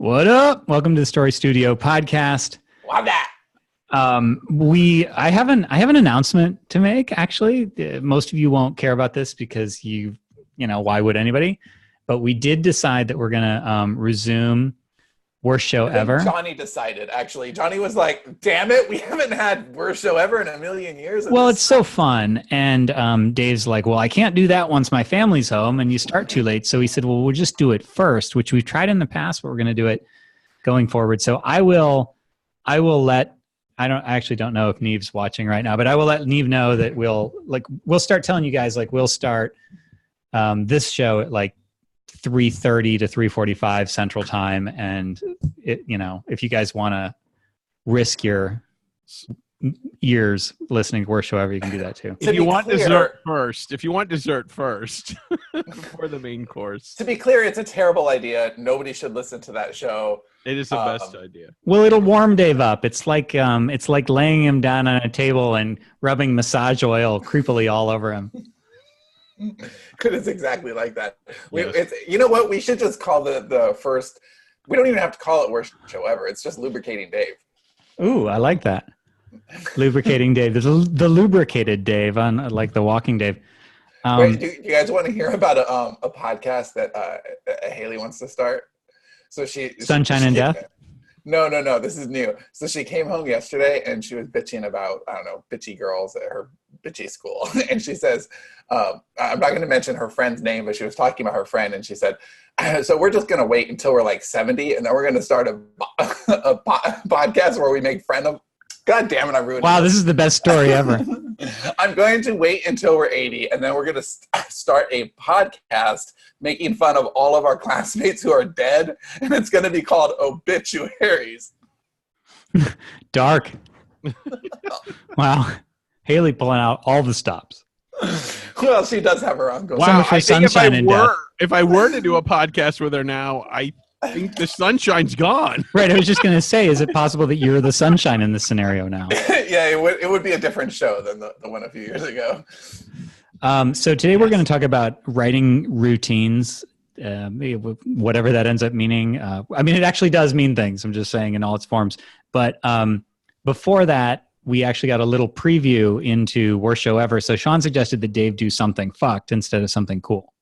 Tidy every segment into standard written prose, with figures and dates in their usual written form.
What up? Welcome to the Story Studio podcast. Love that. I have an announcement to make. Actually, most of you won't care about this because why would anybody? But we did decide that we're gonna resume Worst Show Ever. Johnny decided. Actually, Johnny was like, "Damn it, we haven't had Worst Show Ever in a million years." Well, it's so fun, and Dave's like, "Well, I can't do that once my family's home, and you start too late." So he said, "Well, we'll just do it first," which we've tried in the past, but we're going to do it going forward. So I will let. I actually don't know if Neve's watching right now, but I will let Neve know that we'll start telling you guys, we'll start this show at 3:30 to 3:45 Central Time, and if you guys want to risk your ears listening to Worst Show Ever, you can do that too. If you want dessert first before the main course. To be clear, it's a terrible idea. Nobody should listen to that show. It is the best idea. Well, it'll warm Dave up. It's like laying him down on a table and rubbing massage oil creepily all over him. It's exactly like that. Yes. You know what? We should just call the first. We don't even have to call it Worst Show Ever. It's just Lubricating Dave. Ooh, I like that. Lubricating Dave. There's the lubricated Dave on The Walking Dave. Wait, do you guys want to hear about a podcast that Haley wants to start? So Sunshine and Death? No. This is new. So she came home yesterday and she was bitching about, I don't know, bitchy girls at her bitchy school. And she says, I'm not going to mention her friend's name, but she was talking about her friend. And she said, so we're just going to wait until we're 70. And then we're going to start a podcast where we make fun of. God damn it, I ruined it. Wow, this is the best story ever. I'm going to wait until we're 80, and then we're going to start a podcast making fun of all of our classmates who are dead, and it's going to be called Obituaries. Dark. Wow. Haley pulling out all the stops. Well, she does have her ongoing. Wow, I think if I were to do a podcast with her now, I think the sunshine's gone. Right, I was just going to say, is it possible that you're the sunshine in this scenario now? Yeah, it would be a different show than the one a few years ago. So today we're going to talk about writing routines, whatever that ends up meaning. It actually does mean things. I'm just saying in all its forms. But before that, we actually got a little preview into Worst Show Ever. So Sean suggested that Dave do something fucked instead of something cool.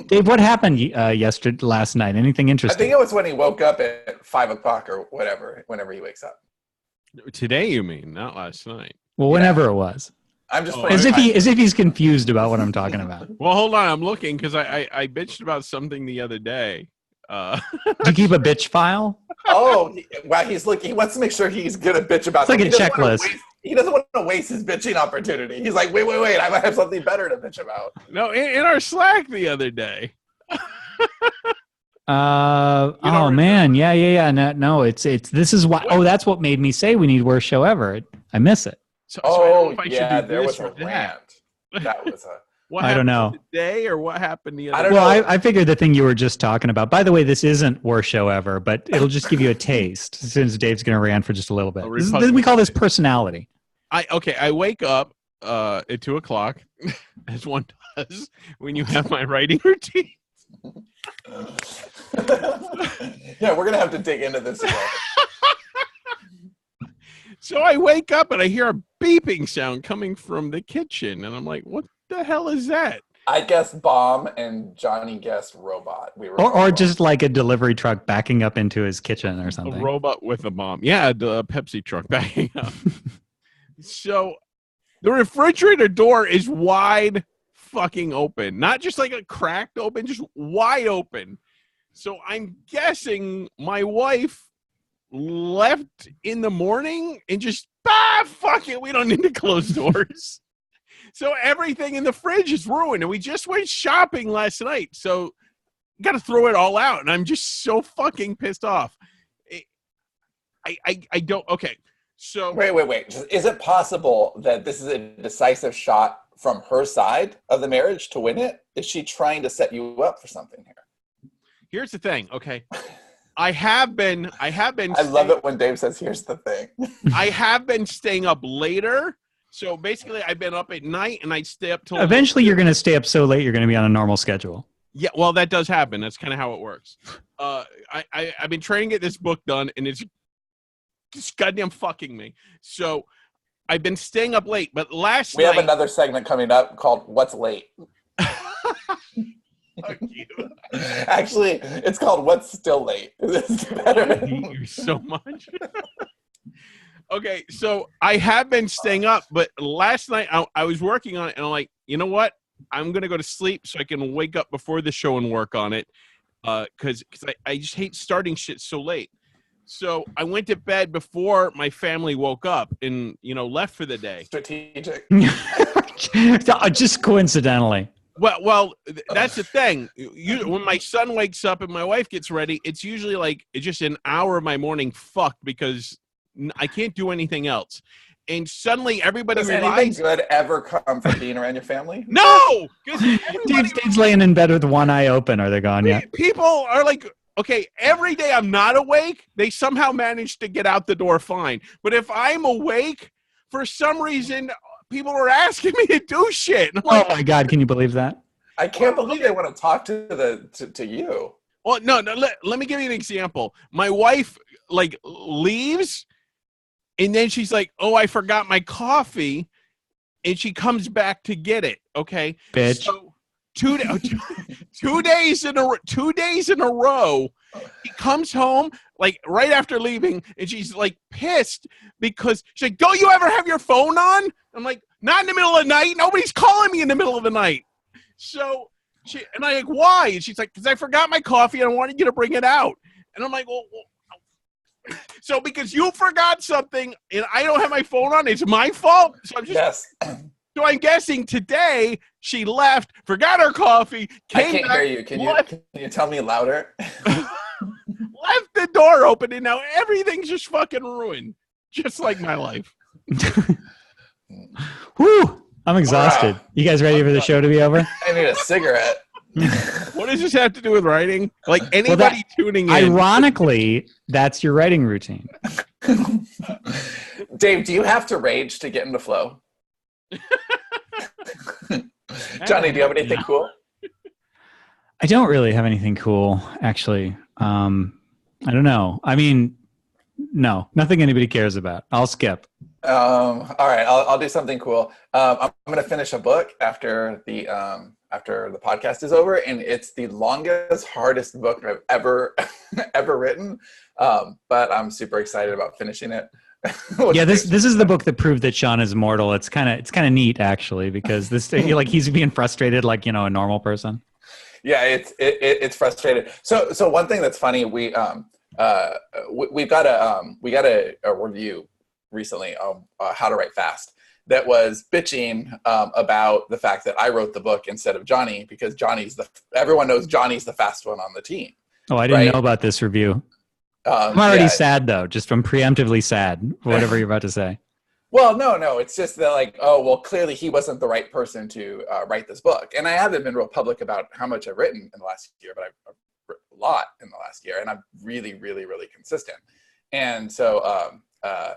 Dave, what happened last night? Anything interesting? I think it was when he woke up at 5 o'clock or whatever, whenever he wakes up. Today, you mean, not last night? Well, whenever it was. I'm just as if he's confused about what I'm talking about. Well, hold on, I'm looking because I bitched about something the other day. Do you keep a bitch file? Oh, wow! He wants to make sure he's good at bitch about. It's like a checklist. He doesn't want to waste his bitching opportunity. He's like, wait! I might have something better to bitch about. No, in our Slack the other day. Oh man, yeah. No, it's this is why. Oh, that's what made me say we need Worst Show Ever. I miss it. So I don't know if I should do there this was a or that. rant. That was a. I don't know. Today or what happened the other I don't day? know. I figured the thing you were just talking about. By the way, this isn't Worst Show Ever, but it'll just give you a taste since Dave's going to rant for just a little bit. We call this personality. I wake up at 2 o'clock, as one does when you have my writing routine. Yeah, we're gonna have to dig into this again. So I wake up and I hear a beeping sound coming from the kitchen, and I'm like, "What the hell is that?" I guessed bomb, and Johnny guessed robot. Or just like a delivery truck backing up into his kitchen or something. A robot with a bomb. Yeah, the Pepsi truck backing up. So the refrigerator door is wide fucking open. Not just like a cracked open, just wide open. So I'm guessing my wife left in the morning and just, fuck it, we don't need to close doors. So everything in the fridge is ruined. And we just went shopping last night. So got to throw it all out. And I'm just so fucking pissed off. I don't, okay. So wait. Is it possible that this is a decisive shot from her side of the marriage to win it? Is she trying to set you up for something here? Here's the thing, okay? I love it when Dave says, here's the thing. I have been staying up later. So basically I've been up at night and I'd stay up till eventually you're going to stay up so late you're going to be on a normal schedule. Yeah, well, that does happen. That's kind of how it works. I've been trying to get this book done, and it's just goddamn fucking me. So I've been staying up late, but last We night... have another segment coming up called What's Late? Fuck you. Actually, it's called What's Still Late. This is better. I hate you so much. Okay, so I have been staying up, but last night I was working on it, and I'm like, you know what? I'm going to go to sleep so I can wake up before the show and work on it, because I just hate starting shit so late. So I went to bed before my family woke up and, left for the day. Strategic. Just coincidentally. Well, that's the thing. When my son wakes up and my wife gets ready, it's usually like it's just an hour of my morning fucked because I can't do anything else. And suddenly everybody Does realizes... anything good ever come from being around your family? No! Dude's laying in bed with one eye open. Are they gone yet? People are like, okay, every day I'm not awake, they somehow manage to get out the door fine. But if I'm awake, for some reason, people are asking me to do shit. And I'm like, Oh my God, can you believe that? I can't believe they want to talk to you. well, no, let me give you an example. My wife, leaves, and then she's like, oh, I forgot my coffee, and she comes back to get it, okay? Bitch. So, 2 days in a row, he comes home right after leaving, and she's pissed because she's like, don't you ever have your phone on? I'm like, not in the middle of the night. Nobody's calling me in the middle of the night. So I'm like, why? And she's like, because I forgot my coffee and I wanted you to bring it out. And I'm like, well, so because you forgot something and I don't have my phone on, it's my fault. So I'm just Yes. So I'm guessing today she left, forgot her coffee, came I can't back, hear you. Can you tell me louder? left the door open, and now everything's just fucking ruined. Just like my life. Whew! I'm exhausted. Wow. You guys ready for the show to be over? I need a cigarette. What does this have to do with writing? Like anybody tuning in. Ironically, that's your writing routine. Dave, do you have to rage to get into flow? Johnny, do you have anything cool? I don't really have anything cool, actually. I don't know. I mean, no, nothing anybody cares about. I'll skip. All right, I'll do something cool. I'm going to finish a book after the podcast is over, and it's the longest, hardest book I've ever written. But I'm super excited about finishing it. Yeah, this is the book that proved that Sean is mortal. It's kind of neat, actually, because this he's being frustrated like a normal person. Yeah, it's frustrated. So one thing that's funny, we got a review recently of How to Write Fast that was bitching about the fact that I wrote the book instead of Johnny, because everyone knows Johnny's the fast one on the team. Oh, I didn't know about this review. I'm already sad, though. I'm preemptively sad, whatever you're about to say. Well, no. It's just that clearly he wasn't the right person to write this book. And I haven't been real public about how much I've written in the last year, but I've written a lot in the last year, and I'm really, really, really consistent. And so,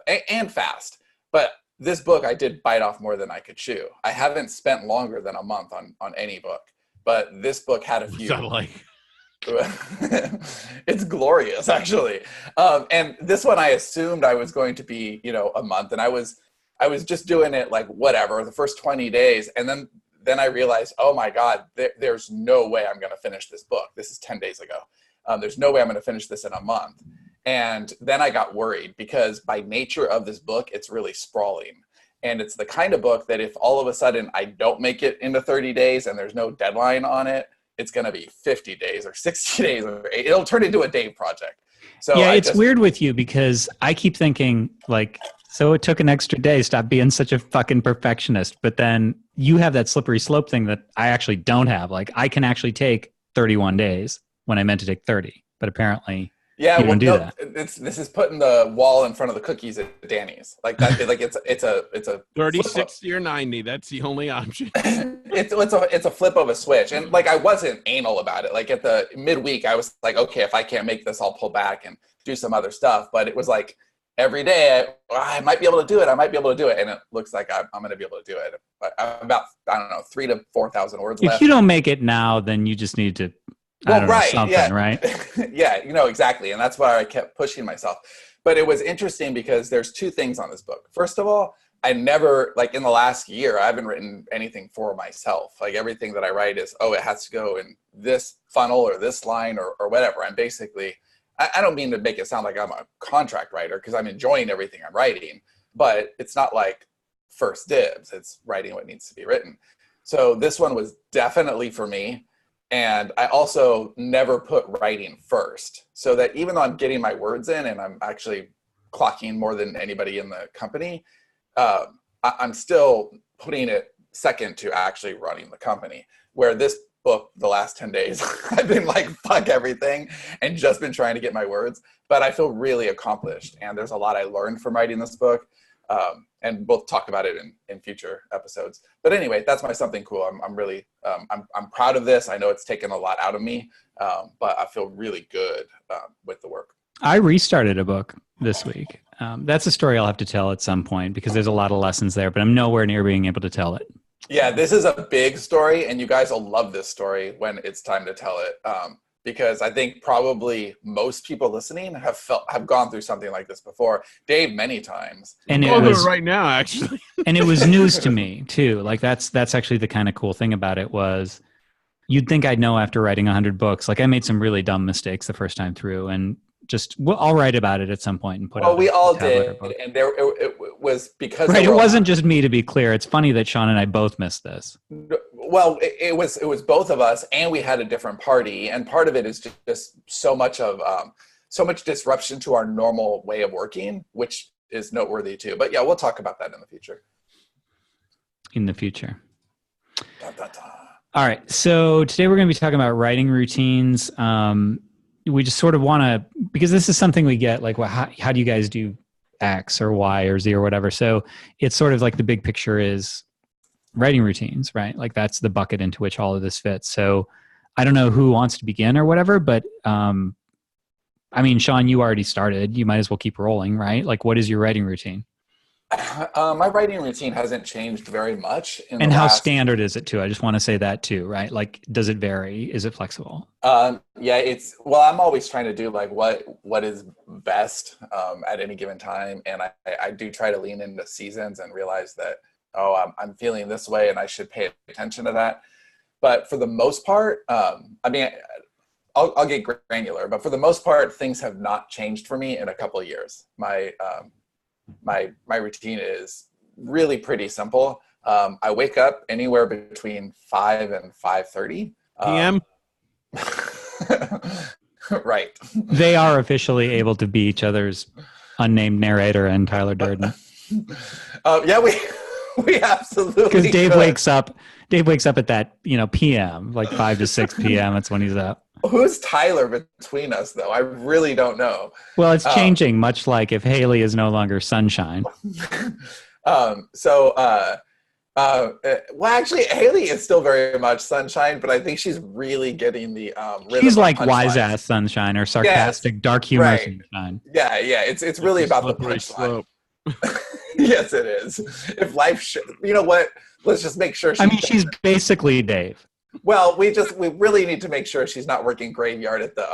and fast. But this book, I did bite off more than I could chew. I haven't spent longer than a month on any book, but this book had a few. It's glorious, actually. And this one I assumed I was going to be, a month, and I was just doing it like whatever the first 20 days, and then I realized, oh my God, there's no way I'm going to finish this book. This is 10 days ago. There's no way I'm going to finish this in a month. And then I got worried because by nature of this book, it's really sprawling. And it's the kind of book that if all of a sudden I don't make it into 30 days and there's no deadline on it, it's going to be 50 days or 60 days. It'll turn into a Dave project. So yeah, it's weird with you because I keep thinking so it took an extra day. Stop being such a fucking perfectionist. But then you have that slippery slope thing that I actually don't have. I can actually take 31 days when I meant to take 30, but apparently you don't do that. This is putting the wall in front of the cookies at Danny's. Like that. It's a 30, 60, or 90. That's the only option. it's a flip of a switch. And I wasn't anal about it. At the midweek, I was like, okay, if I can't make this, I'll pull back and do some other stuff. But it was every day I might be able to do it. I might be able to do it. And it looks like I'm going to be able to do it. But I'm about, I don't know, 3,000 to 4,000 words left. If you don't make it now, then you just need to, something, right? Yeah, exactly. And that's why I kept pushing myself. But it was interesting because there's two things on this book. First of all, I never, like in the last year, I haven't written anything for myself. Like everything that I write is, it has to go in this funnel or this line or whatever. I'm basically, I don't mean to make it sound like I'm a contract writer because I'm enjoying everything I'm writing, but it's not like first dibs. It's writing what needs to be written. So this one was definitely for me. And I also never put writing first, so that even though I'm getting my words in and I'm actually clocking more than anybody in the company, I'm still putting it second to actually running the company. Where this book, the last 10 days, I've been like, fuck everything and just been trying to get my words. But I feel really accomplished. And there's a lot I learned from writing this book. And we'll talk about it in future episodes. But anyway, that's my something cool. I'm really, I'm proud of this. I know it's taken a lot out of me, but I feel really good with the work. I restarted a book this week. That's a story I'll have to tell at some point because there's a lot of lessons there, but I'm nowhere near being able to tell it. Yeah, this is a big story, and you guys will love this story when it's time to tell it. Because I think probably most people listening have gone through something like this before. Dave, many times. And it was right now, actually. And it was news to me too. Like that's actually the kind of cool thing about it was you'd think I'd know after writing 100 books. Like I made some really dumb mistakes the first time through, and I'll write about it at some point and put it. Well, we all did, and it was because right. It wasn't just me, to be clear. It's funny that Sean and I both missed this. Well, it was both of us, and we had a different party, and part of it is just so much disruption to our normal way of working, which is noteworthy too. But yeah, we'll talk about that in the future. Dun, dun, dun. All right. So today we're going to be talking about writing routines. We just sort of want to, because this is something we get, like, well, how do you guys do X or Y or Z or whatever? So it's sort of like the big picture is writing routines, right? Like that's the bucket into which all of this fits. So I don't know who wants to begin or whatever, but I mean, Sean, you already started. You might as well keep rolling, right? Like, what is your writing routine? My writing routine hasn't changed very much. And how standard is it too? I just want to say that too, right? Like, does it vary? Is it flexible? Yeah, I'm always trying to do like what is best at any given time. And I do try to lean into seasons and realize that, I'm feeling this way and I should pay attention to that. But for the most part, I mean, I'll get granular, but for the most part, things have not changed for me in a couple of years. My routine is really pretty simple. I wake up anywhere between 5 and 5:30 p.m. Right. They are officially able to be each other's unnamed narrator and Tyler Durden. Yeah, we absolutely, because Dave wakes up at that PM, like 5 to 6 p.m. That's when he's up. Who's Tyler between us, though? I really don't know. Well, it's changing, much like if Haley is no longer Sunshine. Well, actually, Haley is still very much Sunshine, but I think she's really getting the rhythm. She's like wise-ass Sunshine or sarcastic, dark humor Sunshine. Yeah. It's really about the punchline. Yes, it is. If life, you know what? Let's just make sure. She's basically Dave. Well, we really need to make sure she's not working graveyard at the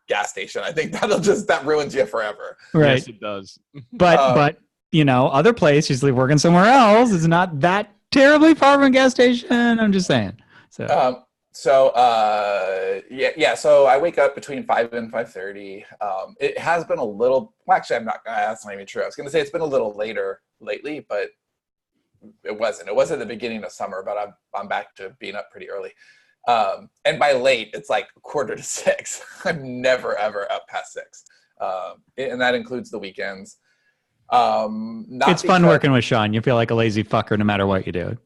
gas station. I think that ruins you forever. Right. Yes, it does. But other place, she's working somewhere else. It's not that terribly far from a gas station. I'm just saying. So. So I wake up between 5 and 5:30. It has been a little. Well, actually, that's not even true. I was going to say it's been a little later lately, but it wasn't. It was at the beginning of summer, but I'm back to being up pretty early. And by late, it's like 5:45. I'm never ever up past 6, and that includes the weekends. It's fun working with Sean. You feel like a lazy fucker no matter what you do.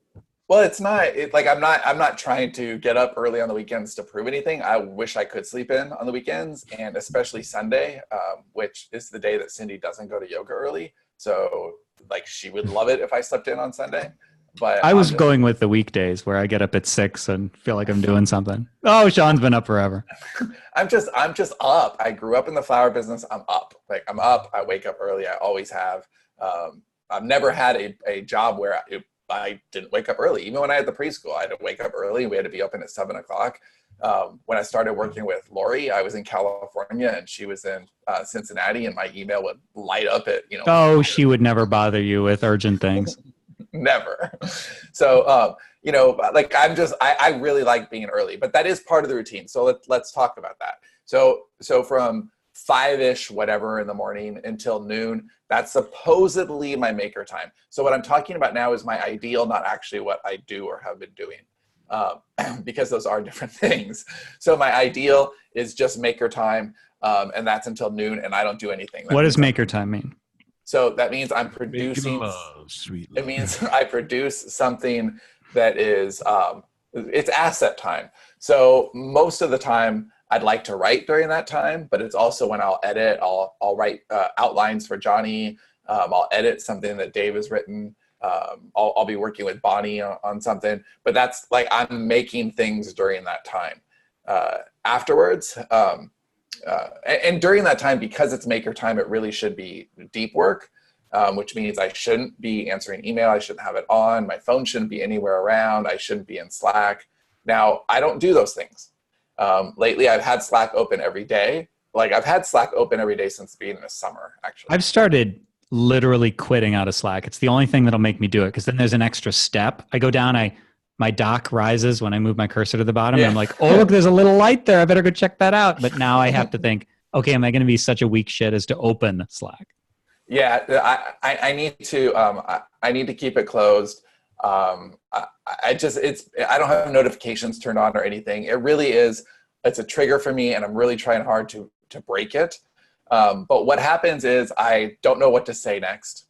Well, it's not. I'm not trying to get up early on the weekends to prove anything. I wish I could sleep in on the weekends, and especially Sunday, which is the day that Cindy doesn't go to yoga early. So, she would love it if I slept in on Sunday. But I was going with the weekdays where I get up at 6 and feel like I'm doing something. Oh, Sean's been up forever. I'm just up. I grew up in the flower business. I'm up. Like I'm up. I wake up early. I always have. I've never had a job where I didn't wake up early. Even when I had the preschool, I had to wake up early. We had to be open at 7:00. When I started working with Lori, I was in California and she was in Cincinnati, and my email would light up at Oh, she would never bother you with urgent things. Never. So like I really like being early, but that is part of the routine. So let's talk about that. So from 5-ish whatever in the morning until noon, that's supposedly my maker time. So what I'm talking about now is my ideal, not actually what I do or have been doing, because those are different things. So my ideal is just maker time, and that's until noon, and I don't do anything. What does maker time mean? So that means I'm producing. Love, sweet love. It means I produce something that is it's asset time. So most of the time I'd like to write during that time, but it's also when I'll edit. I'll write outlines for Johnny. I'll edit something that Dave has written. I'll be working with Bonnie on something. But that's like I'm making things during that time. Afterwards. And during that time, because it's maker time, it really should be deep work, which means I shouldn't be answering email. I shouldn't have it on. My phone shouldn't be anywhere around. I shouldn't be in Slack. Now, I don't do those things. Lately, I've had Slack open every day. Like I've had Slack open every day since the beginning of summer, actually. I've started literally quitting out of Slack. It's the only thing that'll make me do it, because then there's an extra step. I go down, my dock rises when I move my cursor to the bottom. Yeah. And I'm like, oh, look, there's a little light there. I better go check that out. But now I have to think, okay, am I going to be such a weak shit as to open Slack? Yeah, I need to. I need to keep it closed. I don't have notifications turned on or anything. It really is. It's a trigger for me, and I'm really trying hard to break it. But what happens is I don't know what to say next.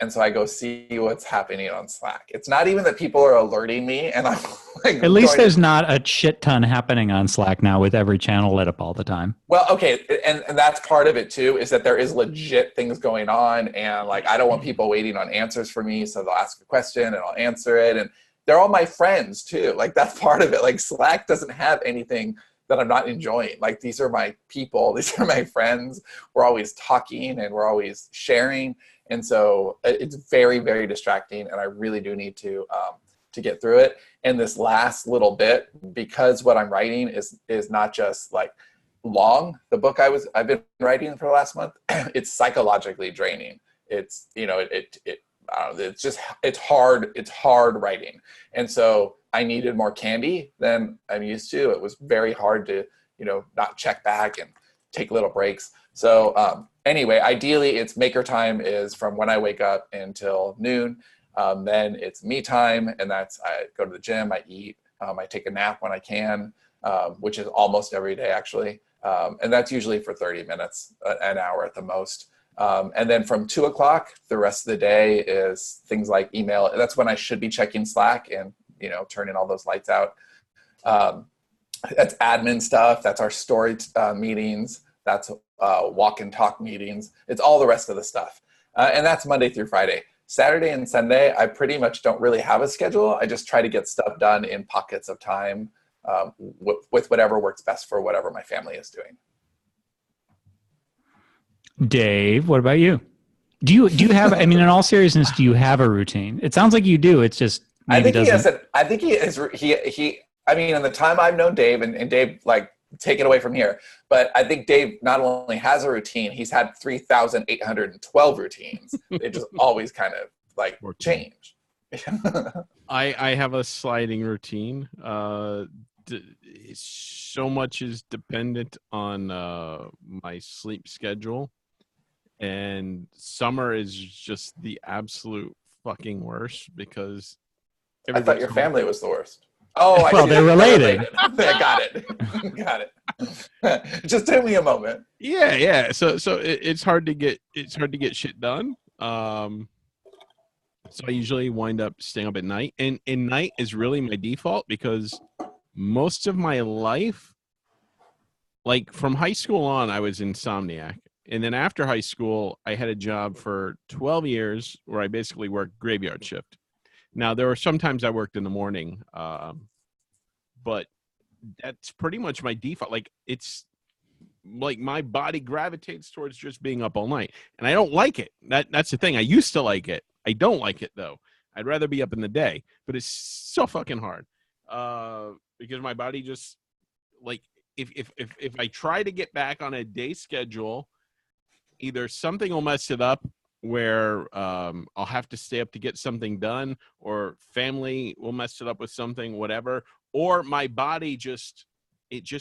And so I go see what's happening on Slack. It's not even that people are alerting me, and I'm like, at least there's not a shit ton happening on Slack now with every channel lit up all the time. Well, okay, and that's part of it too, is that there is legit things going on, and like I don't want people waiting on answers for me, so they'll ask a question and I'll answer it, and they're all my friends too. Like that's part of it. Like Slack doesn't have anything that I'm not enjoying. Like these are my people, these are my friends. We're always talking and we're always sharing. And so it's very, very distracting, and I really do need to get through it. And this last little bit, because what I'm writing is not just like long. The book I've been writing for the last month, it's psychologically draining. It's it's hard writing, and so I needed more candy than I'm used to. It was very hard to not check back and take little breaks. So anyway, ideally, it's maker time is from when I wake up until noon. Then it's me time, and that's I go to the gym, I eat, I take a nap when I can, which is almost every day actually, and that's usually for 30 minutes, an hour at the most. And then from 2:00, the rest of the day is things like email. That's when I should be checking Slack and turning all those lights out. That's admin stuff. That's our story meetings. That's walk and talk meetings. It's all the rest of the stuff. And that's Monday through Friday. Saturday and Sunday, I pretty much don't really have a schedule. I just try to get stuff done in pockets of time with whatever works best for whatever my family is doing. Dave, what about you? Do you have, I mean, in all seriousness, do you have a routine? It sounds like you do. It's just maybe doesn't. I think he is. I mean, in the time I've known Dave, and Dave, like, take it away from here, but I think Dave not only has a routine, he's had 3,812 routines. They just always kind of like change. I have a sliding routine. So much is dependent on my sleep schedule, and summer is just the absolute fucking worst because I thought your family was the worst. Oh, well, they're related. Got it. It just took me a moment. Yeah. So it's hard to get shit done. So I usually wind up staying up at night, and night is really my default because most of my life, like from high school on, I was insomniac. And then after high school, I had a job for 12 years where I basically worked graveyard shift. Now, there were sometimes I worked in the morning, but that's pretty much my default. Like, it's like my body gravitates towards just being up all night, and I don't like it. That's the thing. I used to like it. I don't like it, though. I'd rather be up in the day, but it's so fucking hard because my body just, like, if I try to get back on a day schedule, either something will mess it up where I'll have to stay up to get something done, or family will mess it up with something, whatever, or my body just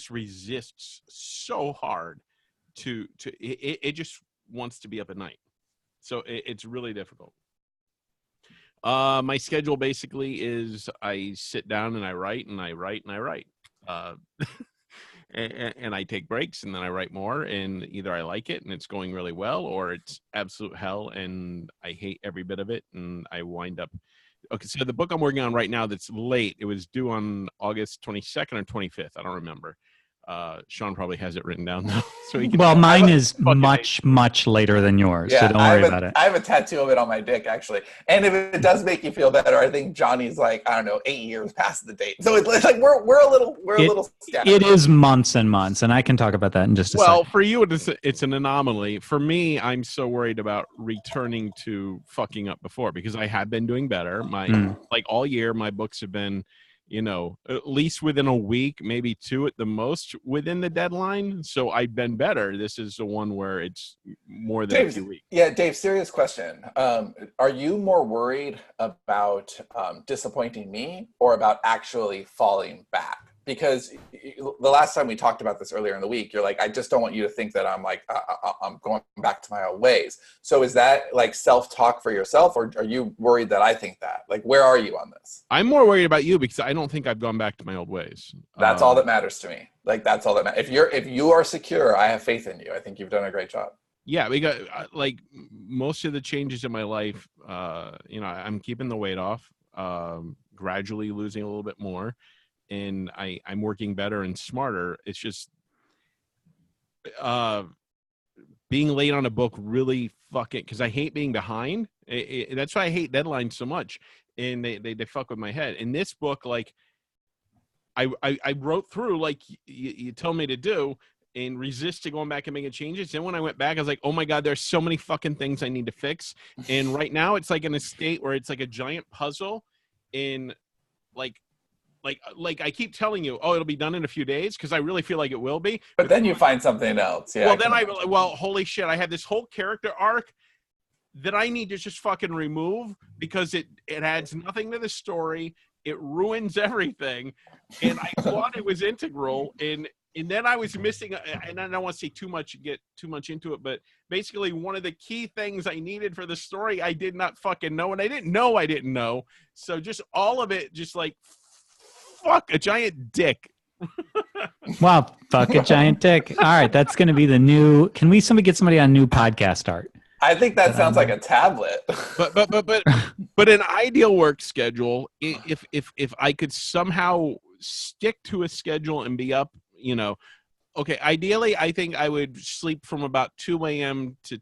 resists so hard it just wants to be up at night. So it's really difficult. My schedule basically is I sit down and I write and I write and I write. And I take breaks and then I write more, and either I like it and it's going really well, or it's absolute hell and I hate every bit of it, and I wind up. Okay, so the book I'm working on right now that's late, it was due on August 22nd or 25th. I don't remember. Sean probably has it written down though. So he can. Well, mine is much later than yours, so don't worry about it. I have a tattoo of it on my dick, actually. And if it does make you feel better, I think Johnny's like, I don't know, 8 years past the date. So it's like we're a little scattered. It is months and months, and I can talk about that in just a second. Well, for you, it's an anomaly. For me, I'm so worried about returning to fucking up before, because I have been doing better. Like all year, my books have been, at least within a week, maybe 2 at the most within the deadline. So I've been better. This is the one where it's more than a few weeks. Yeah, Dave, serious question. Are you more worried about disappointing me or about actually falling back? Because the last time we talked about this earlier in the week, you're like, I just don't want you to think that I'm like, I'm going back to my old ways. So is that like self-talk for yourself, or are you worried that I think that? Like, where are you on this? I'm more worried about you, because I don't think I've gone back to my old ways. That's all that matters to me. Like, that's all that matters. If you are secure, I have faith in you. I think you've done a great job. Yeah, because like most of the changes in my life, I'm keeping the weight off, gradually losing a little bit more. And I'm working better and smarter. It's just being late on a book really fucking, because I hate being behind. That's why I hate deadlines so much. And they fuck with my head. In this book, like I wrote through like you told me to do, and resisted going back and making changes. Then when I went back, I was like, oh my God, there's so many fucking things I need to fix. And right now it's like in a state where it's like a giant puzzle in like I keep telling you, oh, it'll be done in a few days, because I really feel like it will be. But then you find something else. Yeah. Well, holy shit, I have this whole character arc that I need to just fucking remove, because it adds nothing to the story. It ruins everything. And I thought it was integral. And then I was missing, and I don't want to say get too much into it, but basically one of the key things I needed for the story, I did not fucking know. And I didn't know. So just all of it, just like, fuck a giant dick. Wow, fuck a giant dick. All right, that's going to be the new. Can we get somebody on new podcast art? I think that sounds like a tablet. But an ideal work schedule, if I could somehow stick to a schedule and be up, okay. Ideally, I think I would sleep from about 2 a.m. to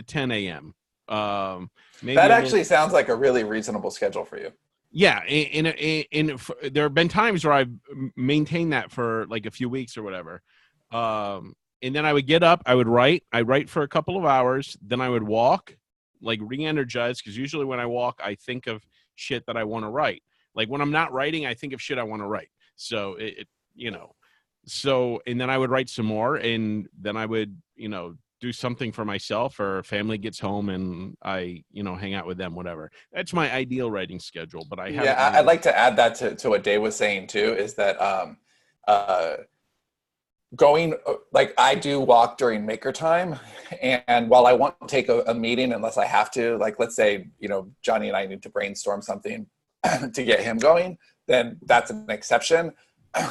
10 a.m. That actually sounds like a really reasonable schedule for you. Yeah, and there have been times where I've maintained that for like a few weeks or whatever. And then I would get up, I would write. I write for a couple of hours. Then I would walk, like re-energize, because usually when I walk, I think of shit that I want to write. Like when I'm not writing, I think of shit I want to write. So, and then I would write some more, and then I would, do something for myself, or family gets home and I, hang out with them, whatever. That's my ideal writing schedule. But I'd like to add that to what Dave was saying too, is that going, like I do walk during maker time, and while I won't take a meeting unless I have to, like let's say, Johnny and I need to brainstorm something to get him going, then that's an exception.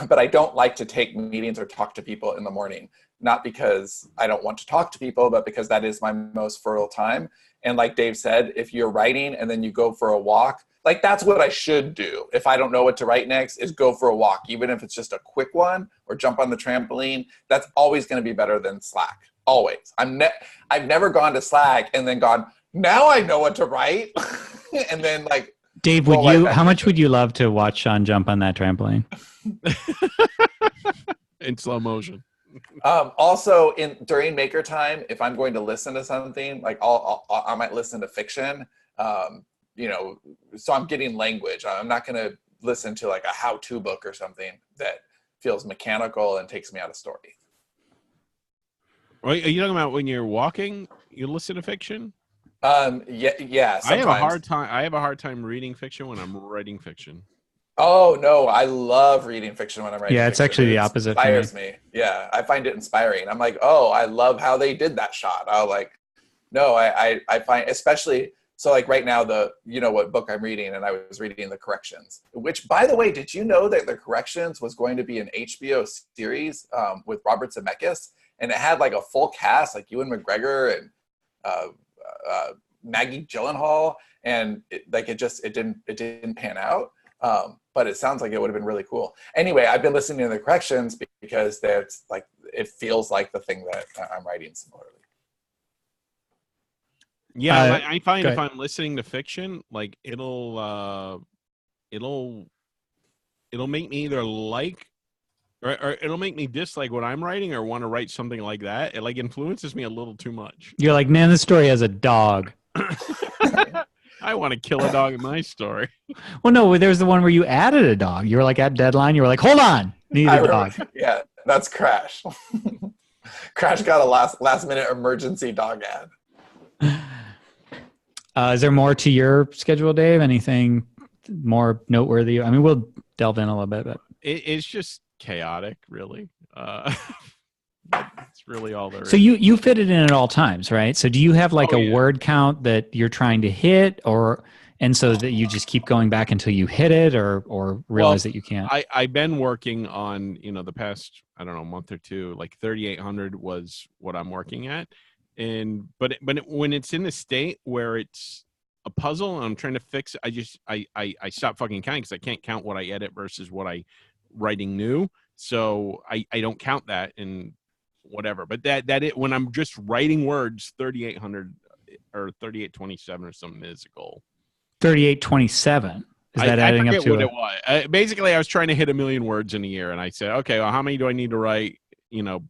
But I don't like to take meetings or talk to people in the morning. Not because I don't want to talk to people, but because that is my most fertile time. And like Dave said, if you're writing and then you go for a walk, like that's what I should do. If I don't know what to write next, is go for a walk, even if it's just a quick one, or jump on the trampoline. That's always going to be better than Slack. Always. I've never gone to Slack and then gone, now I know what to write. And then like Dave, how much would you love to watch Sean jump on that trampoline? In slow motion. Also, during maker time, if I'm going to listen to something, like I might listen to fiction, so I'm getting language. I'm not going to listen to like a how-to book or something that feels mechanical and takes me out of story. Are you talking about when you're walking, you listen to fiction? Yeah. Sometimes. I have a hard time reading fiction when I'm writing fiction. Oh no, I love reading fiction when I'm writing. Yeah, it's fiction. actually the opposite. Inspires me. Yeah, I find it inspiring. I'm like, oh, I love how they did that shot. I find, especially so like right now, what book I'm reading, and I was reading The Corrections, which, by the way, did you know that The Corrections was going to be an HBO series with Robert Zemeckis, and it had like a full cast, like Ewan McGregor and Maggie Gyllenhaal, and it didn't pan out. But it sounds like it would have been really cool. Anyway, I've been listening to The Corrections because that's like, it feels like the thing that I'm writing similarly. Yeah, I find if I'm listening to fiction, like it'll make me either like or it'll make me dislike what I'm writing or want to write something like that. It like influences me a little too much. You're like, man, this story has a dog. I want to kill a dog in my story. Well, no, there's the one where you added a dog. You were like at deadline. You were like, hold on, need a dog. Yeah, that's Crash. Crash got a last minute emergency dog ad. Is there more to your schedule, Dave? Anything more noteworthy? I mean, we'll delve in a little bit, but it's just chaotic, really. It's really all there is. So you fit it in at all times, right? So do you have like a word count that you're trying to hit, and so that you just keep going back until you hit it, or realize that you can't? I've been working on, the past, I don't know, month or two, like 3,800 was what I'm working at. But when it's in the state where it's a puzzle and I'm trying to fix it, I stop fucking counting because I can't count what I edit versus what I writing new. So I don't count that in whatever. But when I'm just writing words, 3,800 or 3,827 or something is a goal. 3,827. Is that adding up to what it was? Basically, I was trying to hit 1 million words in a year, and I said, okay, well, how many do I need to write,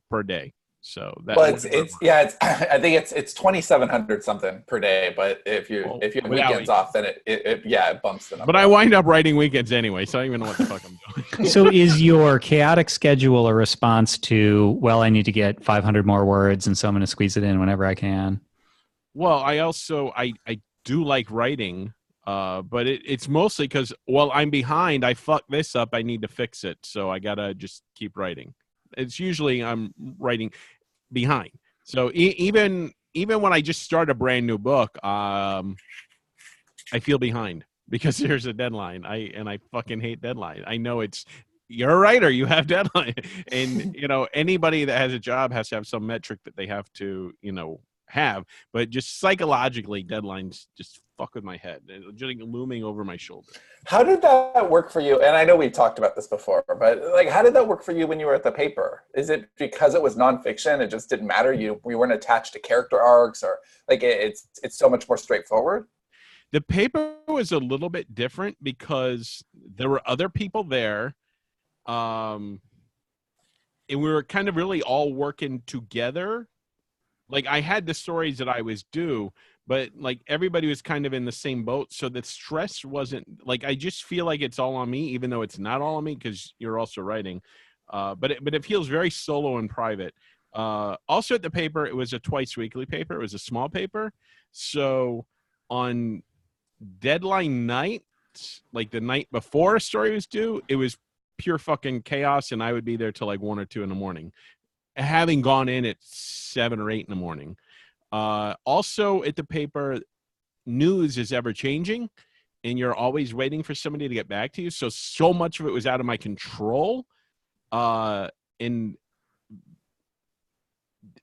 per day? So that. Well, I think it's 2,700 something per day. But if you have weekends off, then it bumps the number. But I wind up writing weekends anyway, so I don't even know what the fuck I'm doing. So is your chaotic schedule a response to, well, I need to get 500 more words, and so I'm going to squeeze it in whenever I can? Well, I also I do like writing, but it's mostly because, I'm behind. I fucked this up. I need to fix it, so I gotta just keep writing. It's usually I'm writing behind. So even when I just start a brand new book, I feel behind because there's a deadline. I fucking hate deadline. I know you're a writer, you have deadline, and anybody that has a job has to have some metric that they have to have. But just psychologically, deadlines just fuck with my head. It's just looming over my shoulder. How did that work for you? And I know we've talked about this before, but like, how did that work for you when you were at the paper? Is it because it was nonfiction? It just didn't matter. We weren't attached to character arcs, or like it's so much more straightforward. The paper was a little bit different because there were other people there. And we were kind of really all working together. Like I had the stories that I was due, but like everybody was kind of in the same boat. So the stress wasn't like, I just feel like it's all on me, even though it's not all on me because you're also writing. But it feels very solo and private. Also at the paper, it was a twice weekly paper. It was a small paper. So on deadline night, like the night before a story was due, it was pure fucking chaos. And I would be there till like 1 or 2 in the morning, having gone in at 7 or 8 in the morning. Also at the paper, news is ever changing and you're always waiting for somebody to get back to you. So much of it was out of my control. And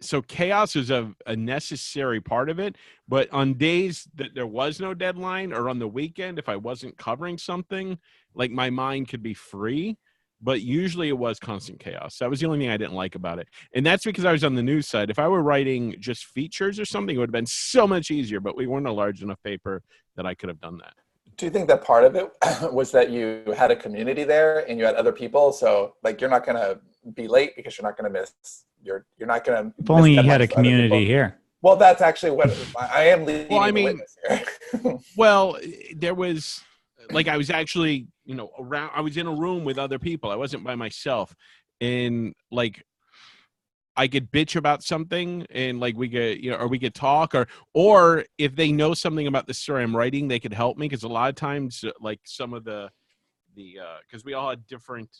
so chaos is a necessary part of it. But on days that there was no deadline or on the weekend, if I wasn't covering something, like my mind could be free. But usually it was constant chaos. That was the only thing I didn't like about it. And that's because I was on the news side. If I were writing just features or something, it would have been so much easier. But we weren't a large enough paper that I could have done that. Do you think that part of it was that you had a community there and you had other people? So like, you're not going to be late because you're not going to miss you're not going to If miss only you had a deadlines for other community people? here. Well, that's actually what I am leading Well, I the mean, witness here. well, there was like I was actually, around. I was in a room with other people. I wasn't by myself, and like I could bitch about something, and like we could, or we could talk, or if they know something about the story I'm writing, they could help me because a lot of times, like some of the because we all had different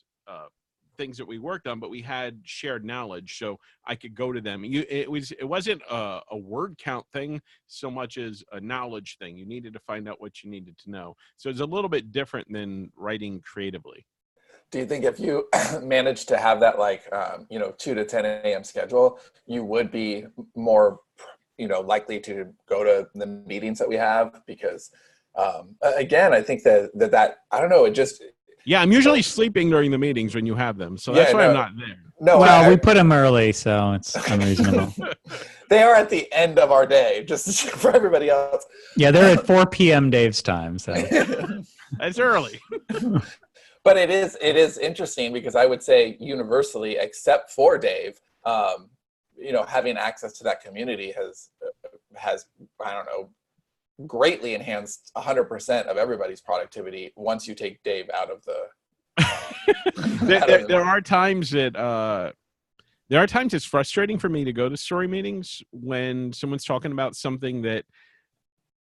things that we worked on, but we had shared knowledge, so I could go to them. It wasn't a word count thing so much as a knowledge thing. You needed to find out what you needed to know, so it's a little bit different than writing creatively. Do you think if you managed to have that 2 to 10 a.m. schedule, you would be more, likely to go to the meetings that we have? Because again, I think that I don't know, it just. Yeah, I'm usually sleeping during the meetings when you have them, so Yeah, that's why I'm not there. No, well, we put them early, so it's unreasonable. They are at the end of our day, just for everybody else. Yeah, they're at 4 p.m. Dave's time. So that's early. But it is interesting because I would say universally, except for Dave, having access to that community has I don't know, greatly enhanced 100% of everybody's productivity once you take Dave out of the. There are times that it's frustrating for me to go to story meetings when someone's talking about something that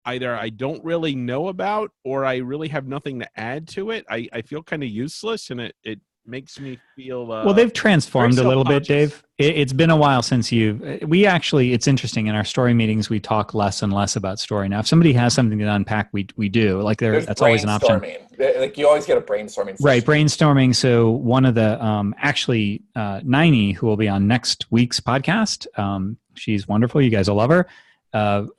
either I don't really know about or I really have nothing to add to it. I feel kind of useless, and it makes me feel well, they've transformed a little bit, self-conscious. Dave. It's been a while since it's interesting, in our story meetings we talk less and less about story. Now if somebody has something to unpack, we do, like that's always an option. Like you always get a brainstorming session. Right, brainstorming. So one of the Niney, who will be on next week's podcast, she's wonderful, you guys will love her.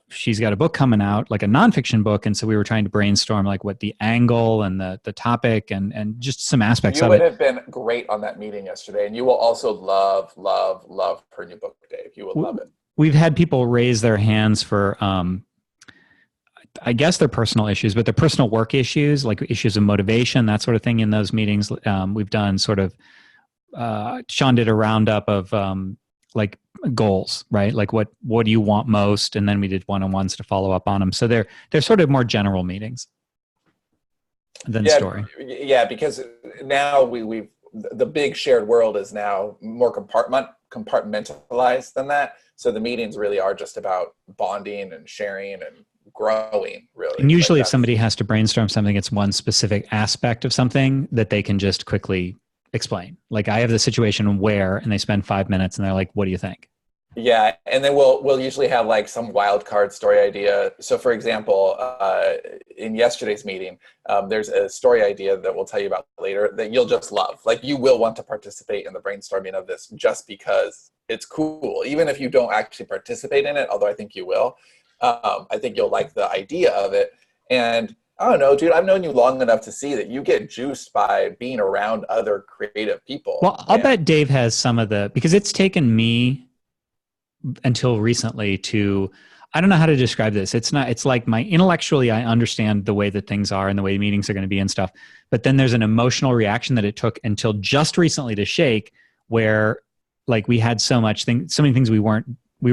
She's got a book coming out, like a nonfiction book, and so we were trying to brainstorm like what the angle and the topic and just some aspects of it. You would have been great on that meeting yesterday, and you will also love her new book, Dave. You will love it. We've had people raise their hands for, I guess they're personal issues, but they're personal work issues, like issues of motivation, that sort of thing in those meetings. We've done sort of, Sean did a roundup of like goals, right? Like what do you want most? And then we did one-on-ones to follow up on them. So they're sort of more general meetings than story. Yeah, because now we've the big shared world is now more compartmentalized than that. So the meetings really are just about bonding and sharing and growing, really. And usually if somebody has to brainstorm something, it's one specific aspect of something that they can just quickly explain. Like I have the situation where, and they spend 5 minutes and they're like, what do you think? Yeah, and then we'll usually have like some wild card story idea. So for example, in yesterday's meeting, there's a story idea that we'll tell you about later that you'll just love. Like you will want to participate in the brainstorming of this just because it's cool. Even if you don't actually participate in it, although I think you will, I think you'll like the idea of it. And I don't know, dude, I've known you long enough to see that you get juiced by being around other creative people. Well, I'll bet Dave has some of because it's taken me until recently I don't know how to describe this. It's like intellectually, I understand the way that things are and the way meetings are going to be and stuff. But then there's an emotional reaction that it took until just recently to shake, where like we had so many things we were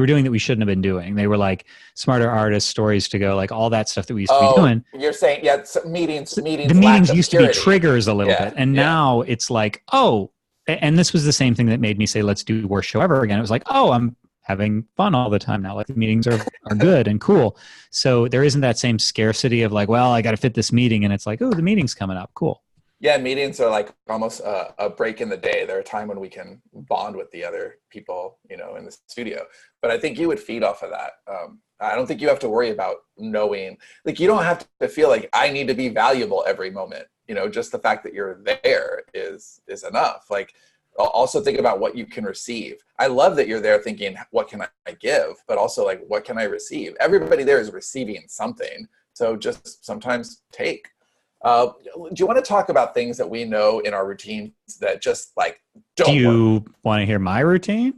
doing that we shouldn't have been doing. They were like smarter artists, stories to go, like all that stuff that we used to be doing. You're saying, yeah, so meetings. The meetings used to be triggers a little bit. And now it's like, and this was the same thing that made me say, let's do worst show ever again. It was like, I'm having fun all the time now. Like the meetings are good and cool. So there isn't that same scarcity of like, well, I got to fit this meeting. And it's like, the meeting's coming up. Cool. Yeah, meetings are like almost a break in the day. They're a time when we can bond with the other people, in the studio. But I think you would feed off of that. I don't think you have to worry about knowing, like you don't have to feel like I need to be valuable every moment. Just the fact that you're there is enough. Like also think about what you can receive. I love that you're there thinking, what can I give? But also like, what can I receive? Everybody there is receiving something. So just sometimes take. Do you want to talk about things that we know in our routines that just like don't Do you work? want to hear my routine?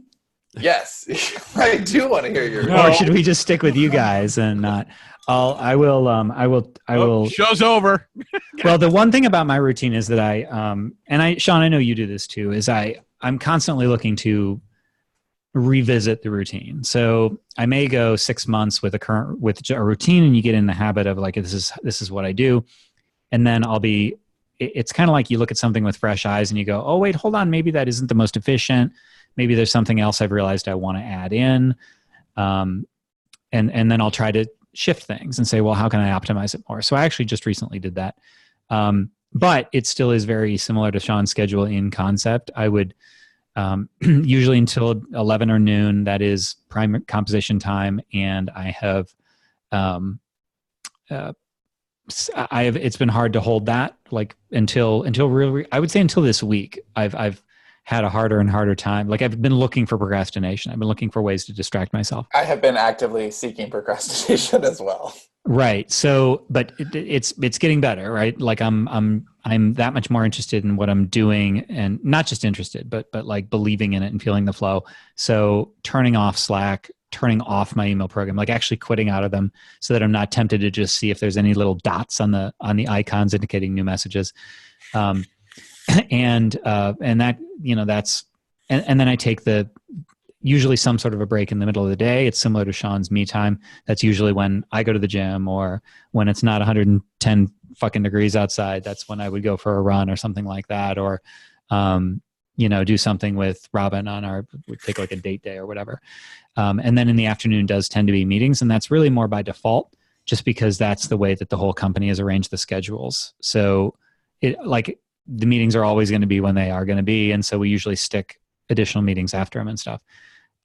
Yes, I do want to hear your. Or should we just stick with you guys and not? I will. Show's over. Well, the one thing about my routine is that Sean, I know you do this too, is I'm constantly looking to revisit the routine. So I may go 6 months with a routine, and you get in the habit of like, this is what I do. And then it's kind of like you look at something with fresh eyes and you go, oh wait, hold on. Maybe that isn't the most efficient. Maybe there's something else I've realized I want to add in. And then I'll try to shift things and say, well, how can I optimize it more? So I actually just recently did that. But it still is very similar to Sean's schedule in concept. I would usually until 11 or noon, that is prime composition time. And I have, it's been hard to hold that like until really, I would say until this week, I've had a harder and harder time. Like I've been looking for procrastination. I've been looking for ways to distract myself. I have been actively seeking procrastination as well. Right. So, but it's getting better, right? Like I'm that much more interested in what I'm doing, and not just interested, but like believing in it and feeling the flow. So turning off Slack, turning off my email program, like actually quitting out of them so that I'm not tempted to just see if there's any little dots on the icons indicating new messages. And that, that's, and then I take usually some sort of a break in the middle of the day. It's similar to Sean's me time. That's usually when I go to the gym, or when it's not 110 fucking degrees outside. That's when I would go for a run or something like that. Or, do something with Robin we'd take like a date day or whatever. And then in the afternoon does tend to be meetings. And that's really more by default, just because that's the way that the whole company has arranged the schedules. So the meetings are always going to be when they are going to be. And so we usually stick additional meetings after them and stuff.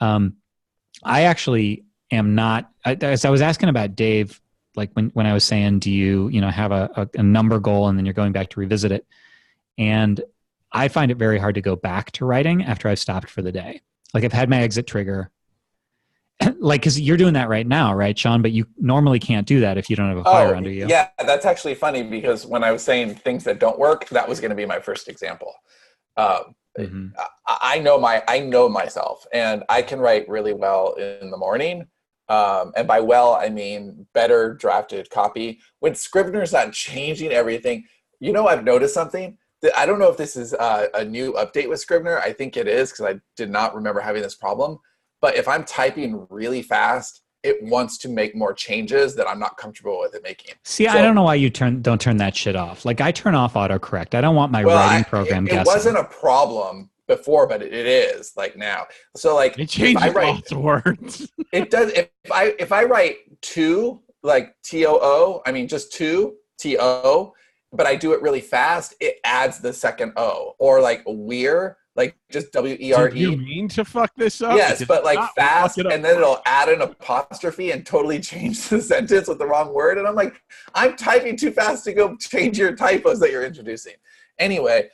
I actually am not, as I was asking about Dave, like when I was saying, do you have a number goal and then you're going back to revisit it? And I find it very hard to go back to writing after I've stopped for the day. Like I've had my exit trigger, like, cause you're doing that right now, right, Sean? But you normally can't do that if you don't have a fire under you. Yeah. That's actually funny, because when I was saying things that don't work, that was going to be my first example. Mm-hmm. I know myself, and I can write really well in the morning. And by well, I mean better drafted copy. When Scrivener's not changing everything, I've noticed something. I don't know if this is a new update with Scrivener. I think it is, because I did not remember having this problem. But if I'm typing really fast, it wants to make more changes that I'm not comfortable with it making. See, I don't know why you don't turn that shit off. Like I turn off autocorrect. I don't want my writing program guessing. It wasn't a problem before, but it is like now. So like it changes all the words. It does. If I write two, like TOO, I mean just two TO, but I do it really fast, it adds the second O. Or like we're, like just WERE. Do you mean to fuck this up? Yes, but like fast, and then it'll add an apostrophe and totally change the sentence with the wrong word. And I'm like, I'm typing too fast to go change your typos that you're introducing. Anyway,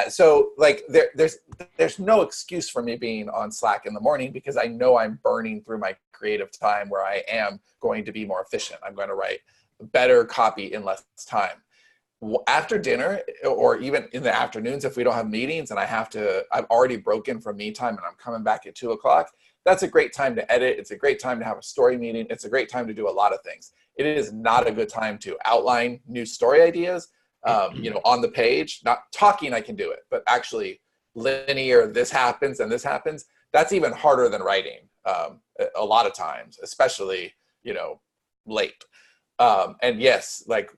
so like there's no excuse for me being on Slack in the morning, because I know I'm burning through my creative time where I am going to be more efficient. I'm going to write better copy in less time. After dinner, or even in the afternoons, if we don't have meetings and I've already broken from me time and I'm coming back at 2:00, that's a great time to edit. It's a great time to have a story meeting. It's a great time to do a lot of things. It is not a good time to outline new story ideas, on the page. Not talking, I can do it, but actually linear, this happens and this happens, that's even harder than writing a lot of times, especially, late. And yes, like,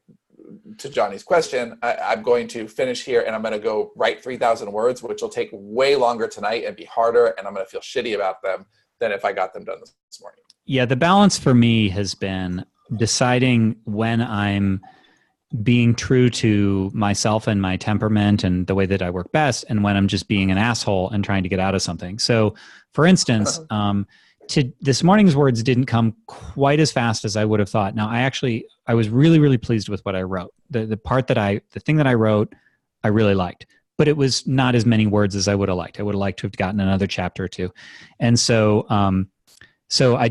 to Johnny's question, I'm going to finish here and I'm going to go write 3,000 words, which will take way longer tonight and be harder. And I'm going to feel shitty about them than if I got them done this morning. Yeah. The balance for me has been deciding when I'm being true to myself and my temperament and the way that I work best, and when I'm just being an asshole and trying to get out of something. So for instance, this morning's words didn't come quite as fast as I would have thought. Now, I was really, really pleased with what I wrote. The thing that I wrote, I really liked, but it was not as many words as I would have liked. I would have liked to have gotten another chapter or two. And so I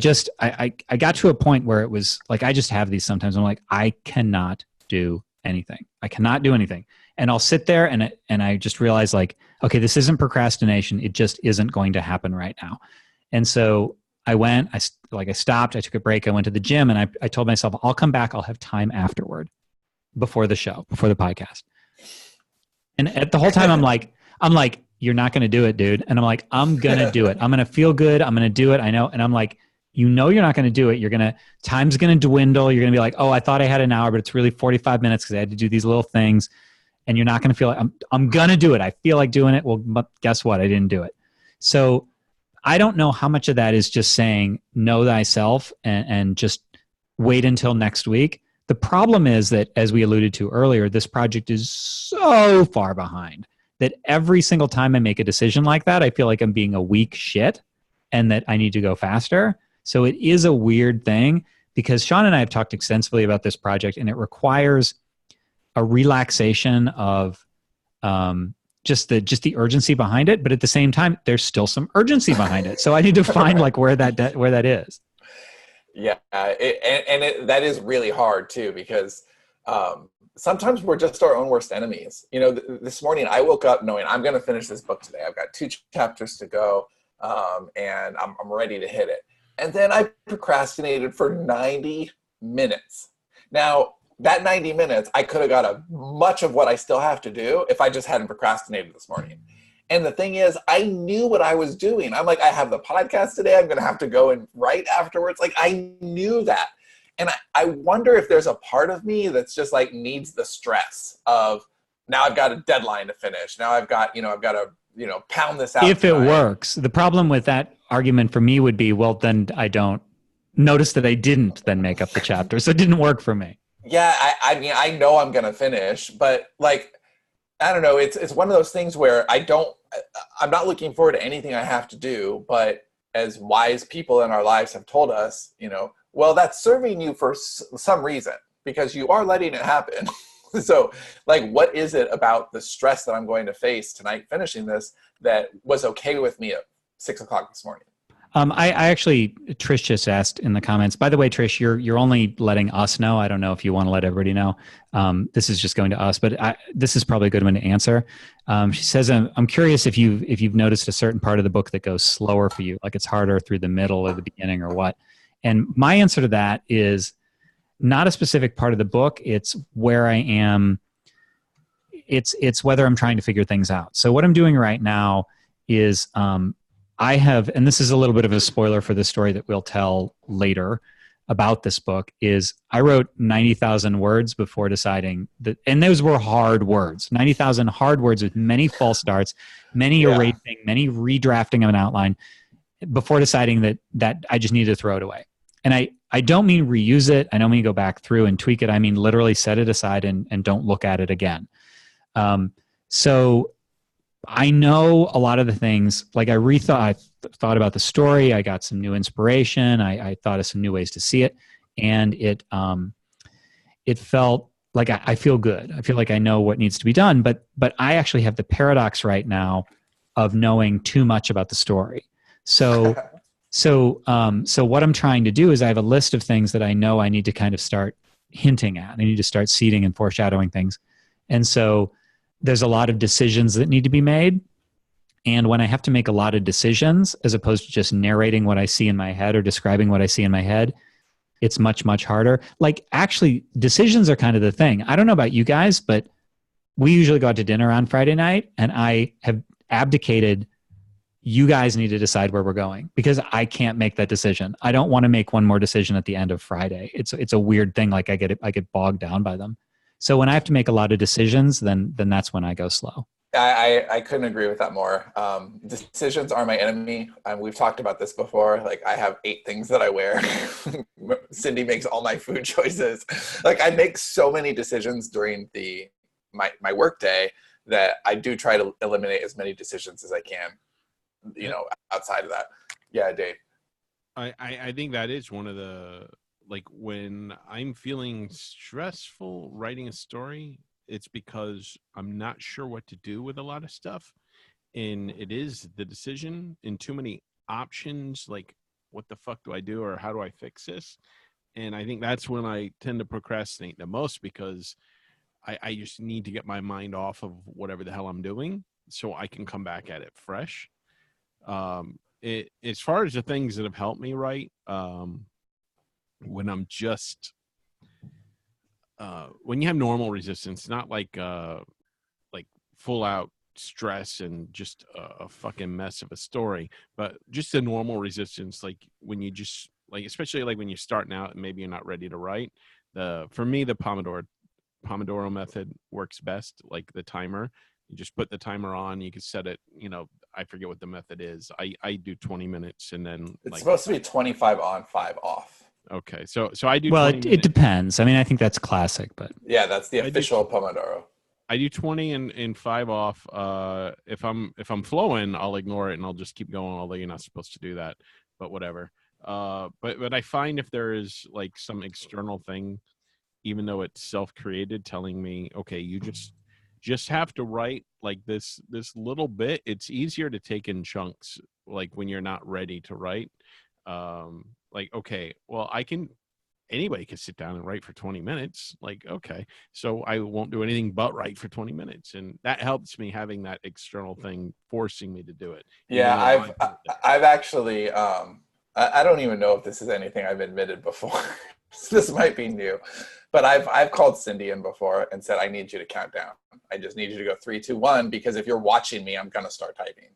got to a point where it was like, I just have these sometimes. I'm like, I cannot do anything. I cannot do anything. And I'll sit there and I just realize like, okay, this isn't procrastination. It just isn't going to happen right now. And so I went, I stopped, I took a break. I went to the gym and I told myself, I'll come back. I'll have time afterward before the show, before the podcast. And at the whole time I'm like, you're not going to do it, dude. And I'm like, I'm going to do it. I'm going to feel good. I'm going to do it. I know. And I'm like, you're not going to do it. Time's going to dwindle. You're going to be like, oh, I thought I had an hour, but it's really 45 minutes because I had to do these little things. And you're not going to feel like I'm going to do it. I feel like doing it. Well, but guess what? I didn't do it. So I don't know how much of that is just saying know thyself and just wait until next week. The problem is that, as we alluded to earlier, this project is so far behind that every single time I make a decision like that, I feel like I'm being a weak shit and that I need to go faster. So it is a weird thing because Sean and I have talked extensively about this project, and it requires a relaxation of just the urgency behind it, but at the same time, there's still some urgency behind it. So I need to find like where that is. Yeah, that is really hard too, because sometimes we're just our own worst enemies. You know, this morning I woke up knowing I'm going to finish this book today. I've got 2 chapters to go, and I'm ready to hit it. And then I procrastinated for 90 minutes. Now, that 90 minutes, I could have got much of what I still have to do if I just hadn't procrastinated this morning. And the thing is, I knew what I was doing. I'm like, I have the podcast today. I'm going to have to go and write afterwards. Like, I knew that. And I wonder if there's a part of me that's just like needs the stress of now I've got a deadline to finish. Now I've got to, pound this out. If tonight. It works. The problem with that argument for me would be, well, then I don't notice that I didn't then make up the chapter. So it didn't work for me. Yeah, I mean, I know I'm going to finish, but like, I don't know. It's one of those things where I'm not looking forward to anything I have to do, but as wise people in our lives have told us, well, that's serving you for some reason because you are letting it happen. So like, what is it about the stress that I'm going to face tonight finishing this that was okay with me at 6:00 this morning? I actually, Trish just asked in the comments, by the way, Trish, you're only letting us know. I don't know if you want to let everybody know. This is just going to us, but this is probably a good one to answer. She says, I'm curious if you've noticed a certain part of the book that goes slower for you, like it's harder through the middle or the beginning or what. And my answer to that is not a specific part of the book. It's where I am. It's whether I'm trying to figure things out. So what I'm doing right now is, I have, and this is a little bit of a spoiler for the story that we'll tell later about this book, is I wrote 90,000 words before deciding that, and those were hard words, 90,000 hard words with many false starts, many erasing, many redrafting of an outline before deciding that I just needed to throw it away. And I don't mean reuse it. I don't mean go back through and tweak it. I mean literally set it aside and don't look at it again. So I know a lot of the things, like I thought about the story. I got some new inspiration. I thought of some new ways to see it. And it felt like I feel good. I feel like I know what needs to be done, but I actually have the paradox right now of knowing too much about the story. So what I'm trying to do is I have a list of things that I know I need to kind of start hinting at. I need to start seeding and foreshadowing things. And so there's a lot of decisions that need to be made. And when I have to make a lot of decisions, as opposed to just narrating what I see in my head or describing what I see in my head, it's much, much harder. Like actually, decisions are kind of the thing. I don't know about you guys, but we usually go out to dinner on Friday night, and I have abdicated. You guys need to decide where we're going because I can't make that decision. I don't want to make one more decision at the end of Friday. It's a weird thing. Like I get bogged down by them. So when I have to make a lot of decisions, then that's when I go slow. I couldn't agree with that more. Decisions are my enemy. We've talked about this before. Like I have 8 things that I wear. Cindy makes all my food choices. Like I make so many decisions during my work day that I do try to eliminate as many decisions as I can, outside of that. Yeah, Dave. I think that is one of the, like when I'm feeling stressful writing a story, it's because I'm not sure what to do with a lot of stuff. And it is the decision in too many options. Like, what the fuck do I do? Or how do I fix this? And I think that's when I tend to procrastinate the most because I just need to get my mind off of whatever the hell I'm doing so I can come back at it fresh. As far as the things that have helped me write, when I'm just when you have normal resistance, not like full out stress and just a fucking mess of a story, but just a normal resistance, like when you just like, especially like when you're starting out and maybe you're not ready to write. For me, the Pomodoro method works best, like the timer. You just put the timer on, you can set it, I forget what the method is. I do 20 minutes and then it's supposed to be 25 on, 5 off. Okay. So I do, well, it depends. I mean, I think that's classic, but yeah, that's the official Pomodoro. I do 20 and 5 off. If I'm flowing, I'll ignore it and I'll just keep going, although you're not supposed to do that, but whatever. But I find if there is like some external thing, even though it's self-created, telling me, okay, you just have to write like this little bit. It's easier to take in chunks, like when you're not ready to write. Like, okay, well, anybody can sit down and write for 20 minutes. Like, okay, so I won't do anything but write for 20 minutes. And that helps me, having that external thing forcing me to do it. Yeah, I've actually, I don't even know if this is anything I've admitted before. This might be new, but I've called Cindy in before and said, I need you to count down. I just need you to go 3, 2, 1, because if you're watching me, I'm going to start typing.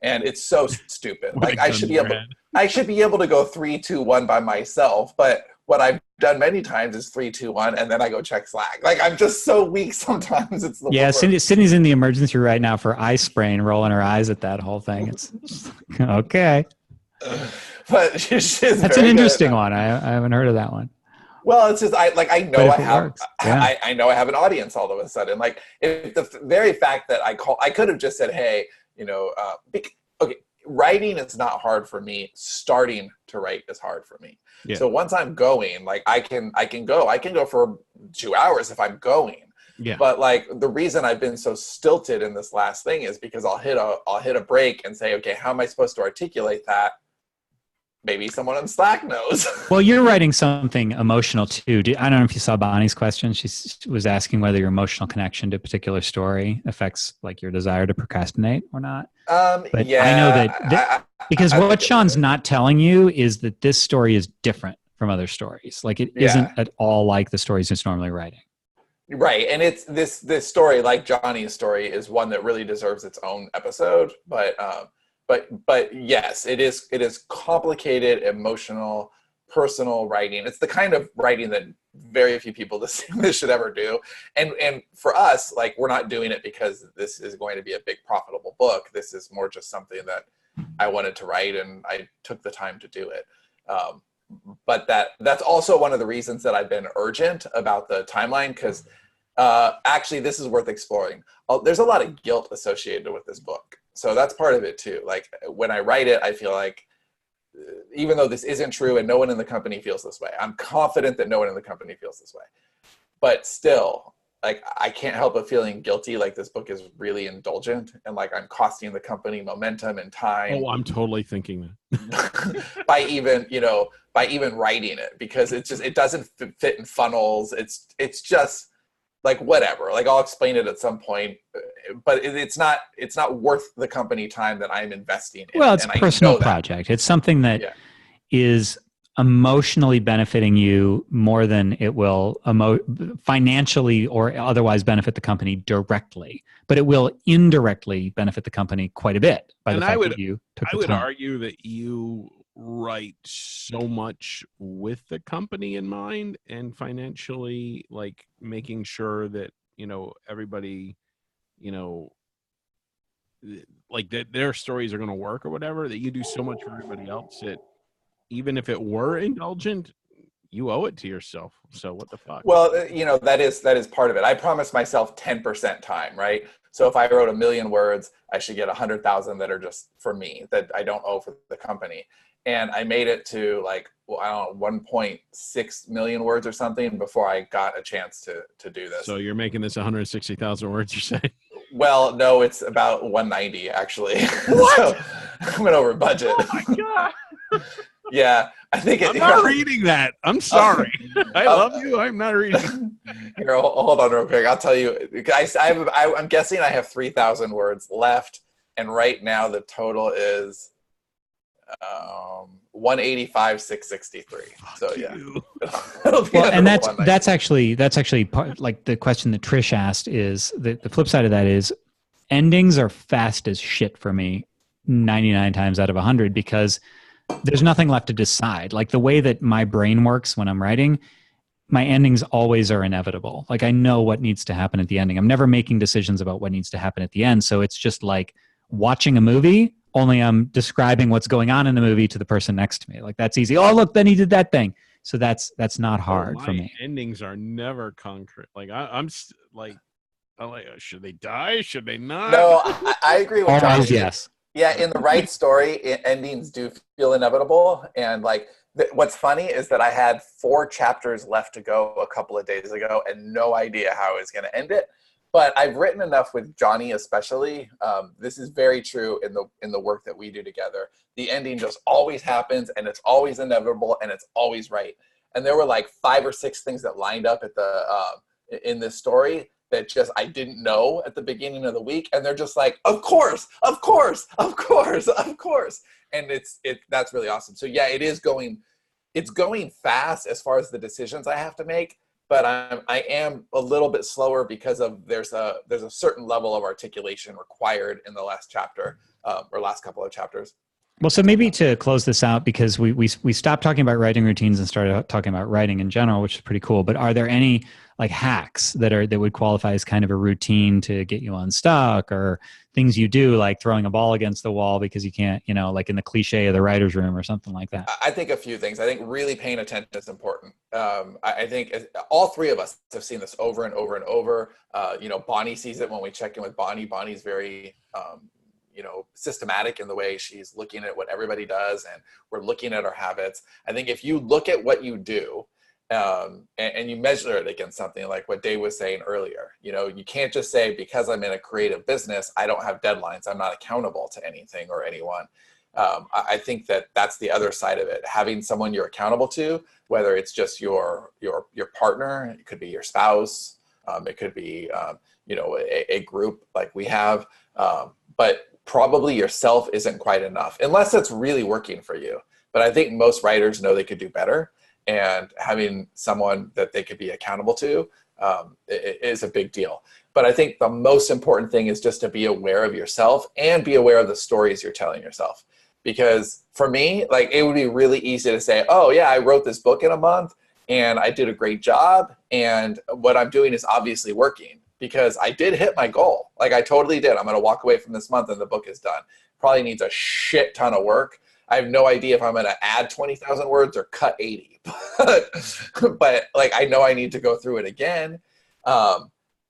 And it's so stupid. Like I should be able to go 3, 2, 1 by myself. But what I've done many times is 3, 2, 1, and then I go check Slack. Like I'm just so weak sometimes. It's the worst. Sydney's in the emergency right now for eye sprain, rolling her eyes at that whole thing. It's okay. But that's an interesting one. I haven't heard of that one. Well, it's just I know I have an audience all of a sudden. Like if the very fact that I could have just said, hey, okay, writing is not hard for me. Starting to write is hard for me. Yeah. So once I'm going, like I can go for 2 hours if I'm going. Yeah. But like the reason I've been so stilted in this last thing is because I'll hit a break and say, okay, how am I supposed to articulate that? Maybe someone on Slack knows. Well, you're writing something emotional too. I don't know if you saw Bonnie's question. She was asking whether your emotional connection to a particular story affects like your desire to procrastinate or not. But yeah, I know that because what Sean's not telling you is that this story is different from other stories. Like it isn't at all like the stories it's normally writing. Right. And it's this story, like Johnny's story, is one that really deserves its own episode. But yes, it is complicated, emotional, personal writing. It's the kind of writing that very few people this should ever do. And for us, like we're not doing it because this is going to be a big profitable book. This is more just something that I wanted to write and I took the time to do it. But that's also one of the reasons that I've been urgent about the timeline, because actually this is worth exploring. There's a lot of guilt associated with this book. So that's part of it too. Like when I write it, I feel like even though this isn't true and no one in the company feels this way, I'm confident that no one in the company feels this way. But still, like I can't help but feeling guilty. Like this book is really indulgent and like I'm costing the company momentum and time. Oh, I'm totally thinking that. by even writing it, because it doesn't fit in funnels. It's just like whatever, like I'll explain it at some point, but it's not worth the company time that I'm investing in. Well, it's a personal project. It's something that is emotionally benefiting you more than it will financially or otherwise benefit the company directly, but it will indirectly benefit the company quite a bit by the fact that you took the time. I would argue that you write so much with the company in mind and financially, like making sure that everybody like that their stories are going to work or whatever, that you do so much for everybody else that even if it were indulgent, you owe it to yourself. So what the fuck? Well, that is part of it. I promised myself 10% time, right? So if I wrote 1 million words, I should get 100,000 that are just for me, that I don't owe for the company. And I made it to like, well, I don't know, 1.6 million words or something before I got a chance to do this. So you're making this 160,000 words, you're saying? Well, no, it's about 190 actually. What? So I went over budget. Oh my God. Yeah, I think I'm not reading that. I'm sorry. I love you. I'm not reading. Here, hold on real quick. I'll tell you. I'm guessing I have 3,000 words left, and right now the total is 185,663. So yeah, it'll be well, and that's actually part, like the question that Trish asked is the flip side of that is endings are fast as shit for me 99 times out of 100 because there's nothing left to decide. Like the way that my brain works when I'm writing, my endings always are inevitable. Like I know what needs to happen at the ending. I'm never making decisions about what needs to happen at the end. So it's just like watching a movie, only I'm describing what's going on in the movie to the person next to me. Like that's easy. Oh, look, then he did that thing. So that's not hard for me. Endings are never concrete. Like I'm like, should they die? Should they not? No, I agree with John. Always yes. Yeah, in the right story, endings do feel inevitable. And like, what's funny is that I had 4 chapters left to go a couple of days ago and no idea how I was going to end it. But I've written enough with Johnny, especially. This is very true in the work that we do together. The ending just always happens, and it's always inevitable, and it's always right. And there were like 5 or 6 things that lined up at in this story that just I didn't know at the beginning of the week, and they're just like, of course, and that's really awesome. So yeah, it's going fast as far as the decisions I have to make, but I am a little bit slower because there's a certain level of articulation required in the last chapter or last couple of chapters. Well, so maybe to close this out, because we stopped talking about writing routines and started talking about writing in general, which is pretty cool. But are there any like hacks that would qualify as kind of a routine to get you unstuck, or things you do like throwing a ball against the wall because you can't, like in the cliche of the writer's room or something like that? I think a few things. I think really paying attention is important. I think all 3 of us have seen this over and over and over. Bonnie sees it when we check in with Bonnie. Bonnie's very systematic in the way she's looking at what everybody does, and we're looking at our habits. I think if you look at what you do and you measure it against something like what Dave was saying earlier, you can't just say, because I'm in a creative business, I don't have deadlines, I'm not accountable to anything or anyone. I think that's the other side of it. Having someone you're accountable to, whether it's just your partner, it could be your spouse, it could be a group like we have, but probably yourself isn't quite enough unless it's really working for you. But I think most writers know they could do better, and having someone that they could be accountable to is a big deal. But I think the most important thing is just to be aware of yourself and be aware of the stories you're telling yourself. Because for me, like, it would be really easy to say, oh yeah, I wrote this book in a month and I did a great job, and what I'm doing is obviously working, because I did hit my goal. Like, I totally did. I'm going to walk away from this month and the book is done. Probably needs a shit ton of work. I have no idea if I'm going to add 20,000 words or cut 80. But like, I know I need to go through it again.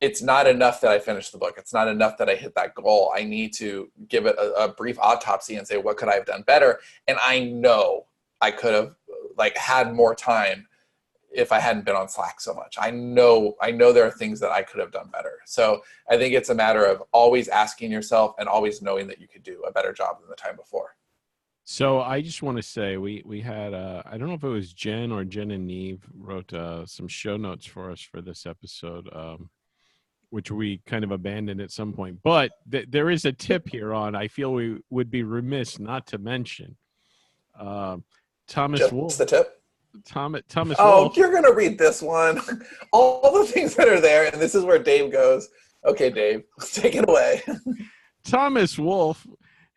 It's not enough that I finished the book. It's not enough that I hit that goal. I need to give it a brief autopsy and say, what could I have done better? And I know I could have had more time if I hadn't been on Slack so much. I know there are things that I could have done better. So I think it's a matter of always asking yourself and always knowing that you could do a better job than the time before. So I just want to say we had, I don't know if it was Jen and Neve wrote some show notes for us for this episode, which we kind of abandoned at some point. But there is a tip here on, I feel we would be remiss not to mention. Thomas Wolfe. The tip? Thomas Wolfe. You're going to read this one. All the things that are there, and this is where Dave goes, okay, Dave, take it away. Thomas Wolfe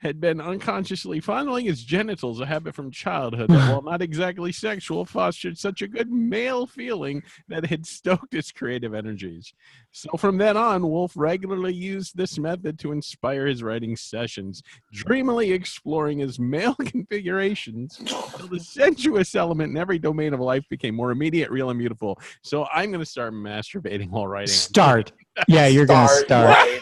had been unconsciously fondling his genitals, a habit from childhood that, while not exactly sexual, fostered such a good male feeling that it had stoked his creative energies. So from then on, Wolfe regularly used this method to inspire his writing sessions, dreamily exploring his male configurations until the sensuous element in every domain of life became more immediate, real, and beautiful. So I'm going to start masturbating while writing. Start. Yeah, you're going to start. Right.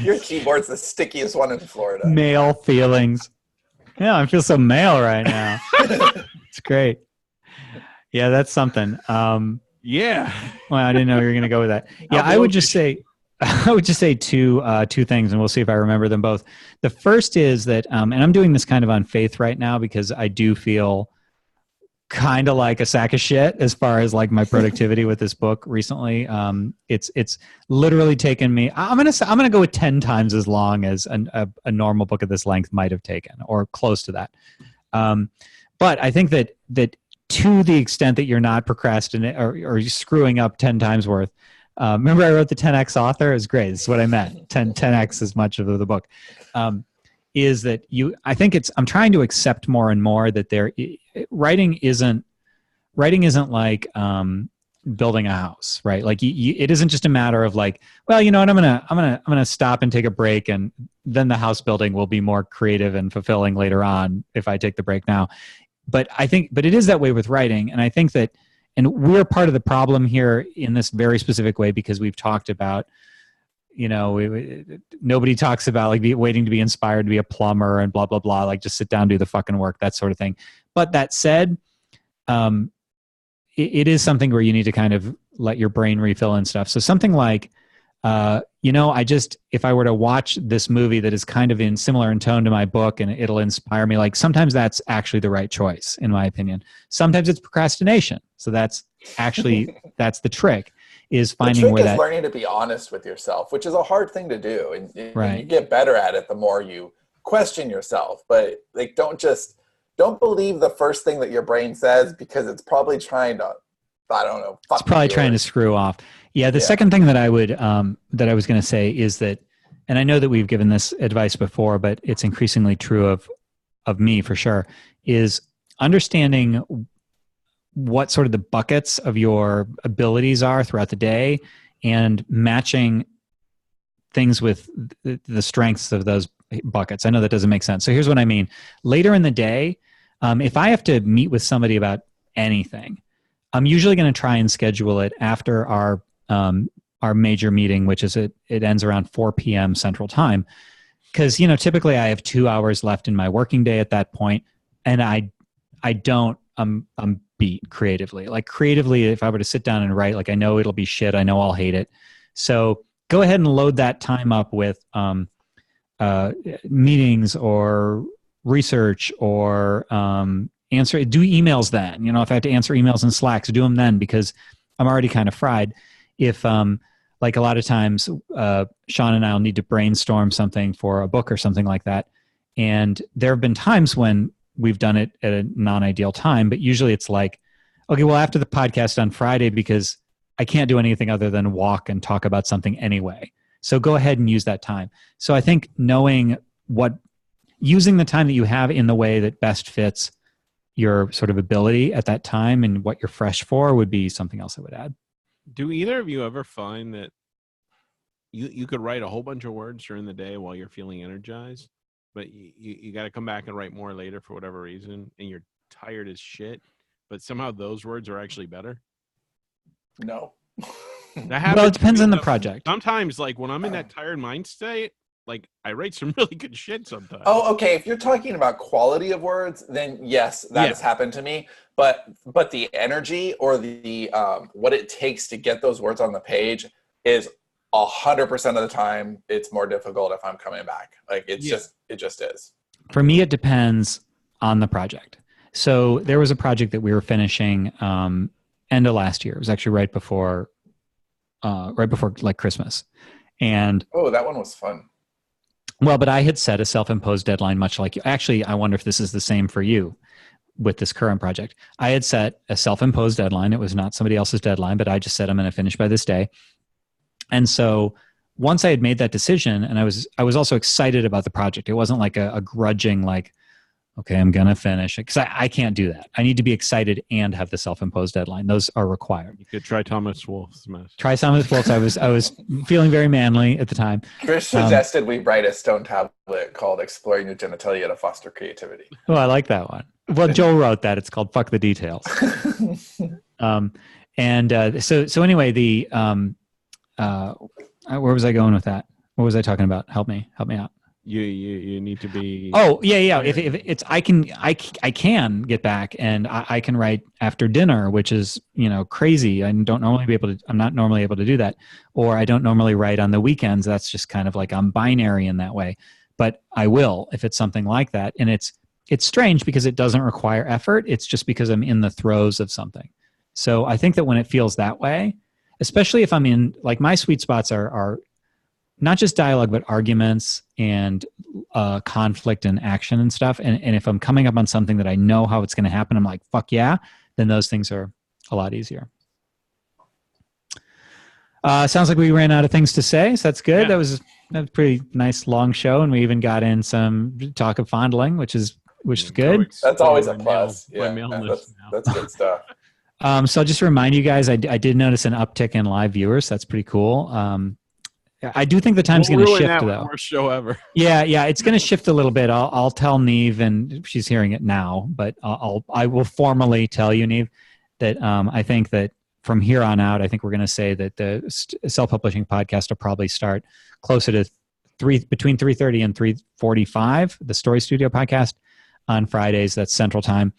Your keyboard's the stickiest one in Florida. Male feelings. Yeah, I feel so male right now. It's great. Yeah, that's something. Yeah. Well, I didn't know you were going to go with that. Yeah, I would just say, I would just say two things, and we'll see if I remember them both. The first is that, and I'm doing this kind of on faith right now because I do feel kind of like a sack of shit as far as like my productivity with this book recently. It's literally taken me. I'm gonna go with 10 times as long as a normal book of this length might have taken, or close to that. But I think that to the extent that you're not procrastinating or screwing up 10 times worth. Remember I wrote the 10X author? It was great. This is what I meant. 10X as much of the book. Is that I think I'm trying to accept more and more that writing isn't like building a house, right? Like it isn't just a matter of like, well, you know what, I'm gonna stop and take a break, and then the house building will be more creative and fulfilling later on if I take the break now. But it is that way with writing, and I think that, and we're part of the problem here in this very specific way because we've talked about, you know, nobody talks about like waiting to be inspired to be a plumber and blah, blah, blah, like just sit down, do the fucking work, that sort of thing. But that said, it is something where you need to kind of let your brain refill and stuff. So something like, you know, if I were to watch this movie that is kind of similar in tone to my book and it'll inspire me, like sometimes that's actually the right choice, in my opinion. Sometimes it's procrastination. So that's the trick. Is finding where that learning to be honest with yourself, which is a hard thing to do, and right. You get better at it the more you question yourself. But like, don't believe the first thing that your brain says, because it's probably trying to, I don't know, it's probably trying to screw off. Yeah. The second thing that I would that I was going to say is that, and I know that we've given this advice before, but it's increasingly true of me for sure, is understanding what sort of the buckets of your abilities are throughout the day and matching things with the strengths of those buckets. I know that doesn't make sense. So here's what I mean. Later in the day, if I have to meet with somebody about anything, I'm usually going to try and schedule it after our major meeting, which is it ends around 4 p.m. Central Time. Because, you know, typically I have 2 hours left in my working day at that point, and I'm beat creatively. Like creatively, if I were to sit down and write, like I know it'll be shit. I know I'll hate it. So go ahead and load that time up with meetings or research or do emails then. You know, if I have to answer emails in Slack, so do them then, because I'm already kind of fried. If like a lot of times Sean and I will need to brainstorm something for a book or something like that. And there have been times when we've done it at a non-ideal time, but usually it's like, okay, well, after the podcast on Friday, because I can't do anything other than walk and talk about something anyway. So go ahead and use that time. So I think using the time that you have in the way that best fits your sort of ability at that time and what you're fresh for would be something else I would add. Do either of you ever find that you could write a whole bunch of words during the day while you're feeling energized, but you got to come back and write more later for whatever reason, and you're tired as shit, but somehow those words are actually better? No. Well, it depends on the project. Sometimes, like when I'm in that tired mind state, like I write some really good shit sometimes. Oh, okay. If you're talking about quality of words, then yes, that has happened to me. But the energy or the what it takes to get those words on the page is 100% of the time it's more difficult if I'm coming back. Like it just is. For me, it depends on the project. So there was a project that we were finishing end of last year. It was actually right before like Christmas. And that one was fun. Well, but I had set a self-imposed deadline, much like you. Actually, I wonder if this is the same for you with this current project. I had set a self-imposed deadline. It was not somebody else's deadline, but I just said I'm going to finish by this day. And so once I had made that decision, and I was also excited about the project. It wasn't like a grudging, like, okay, I'm going to finish it. Because I can't do that. I need to be excited and have the self-imposed deadline. Those are required. You could try Thomas Wolfe's mess. Try Thomas Wolfe's. I was feeling very manly at the time. Chris suggested we write a stone tablet called Exploring Your Genitalia to Foster Creativity. Oh, I like that one. Well, Joel wrote that. It's called Fuck the Details. So anyway, where was I going with that? What was I talking about? Help me out. You need to be. Oh yeah. If it's I can get back and I can write after dinner, which is crazy. I'm not normally able to do that, or I don't normally write on the weekends. That's just kind of like I'm binary in that way. But I will if it's something like that, and it's strange because it doesn't require effort. It's just because I'm in the throes of something. So I think that when it feels that way, especially if I'm in, like, my sweet spots are not just dialogue, but arguments and conflict and action and stuff. And if I'm coming up on something that I know how it's going to happen, I'm like, fuck yeah, then those things are a lot easier. Sounds like we ran out of things to say, so that's good. Yeah. That was a pretty nice long show, and we even got in some talk of fondling, which is good. That's always a plus. That's good stuff. So I'll just remind you guys, I did notice an uptick in live viewers. That's pretty cool. I do think the time's going to shift, though. Worst show ever. Yeah, it's going to shift a little bit. I'll tell Neve, and she's hearing it now, but I will formally tell you, Neve, that I think that from here on out, I think we're going to say that the self-publishing podcast will probably start closer to between 3:30 and 3:45. The Story Studio podcast on Fridays. That's Central Time.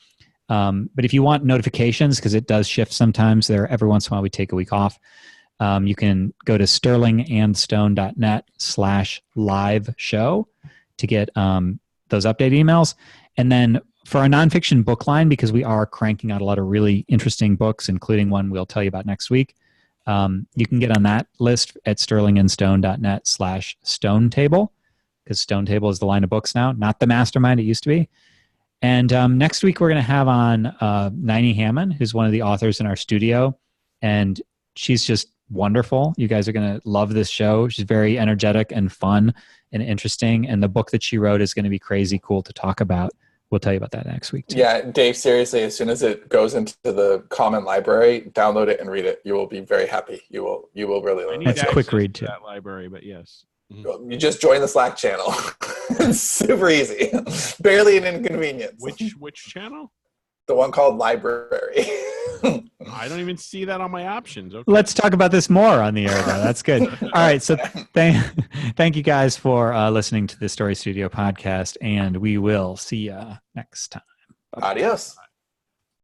But if you want notifications, because it does shift sometimes, every once in a while we take a week off. You can go to sterlingandstone.net/live show to get those update emails. And then for our nonfiction book line, because we are cranking out a lot of really interesting books, including one we'll tell you about next week, you can get on that list at sterlingandstone.net/stonetable, because Stone Table is the line of books now, not the mastermind it used to be. And next week we're going to have on Niney Hammond, who's one of the authors in our studio, and she's just wonderful. You guys are going to love this show. She's very energetic and fun and interesting, and the book that she wrote is going to be crazy cool to talk about. We'll tell you about that next week, too. Yeah, Dave, seriously, as soon as it goes into the common library, download it and read it. You will be very happy. You will really learn. It's a quick read, too. That library, but yes. You just join the Slack channel. It's super easy. Barely an inconvenience. Which channel? The one called Library. I don't even see that on my options. Okay. Let's talk about this more on the air, though. That's good. All right. So thank you guys for listening to the Story Studio podcast, and we will see you next time. Bye-bye. Adios.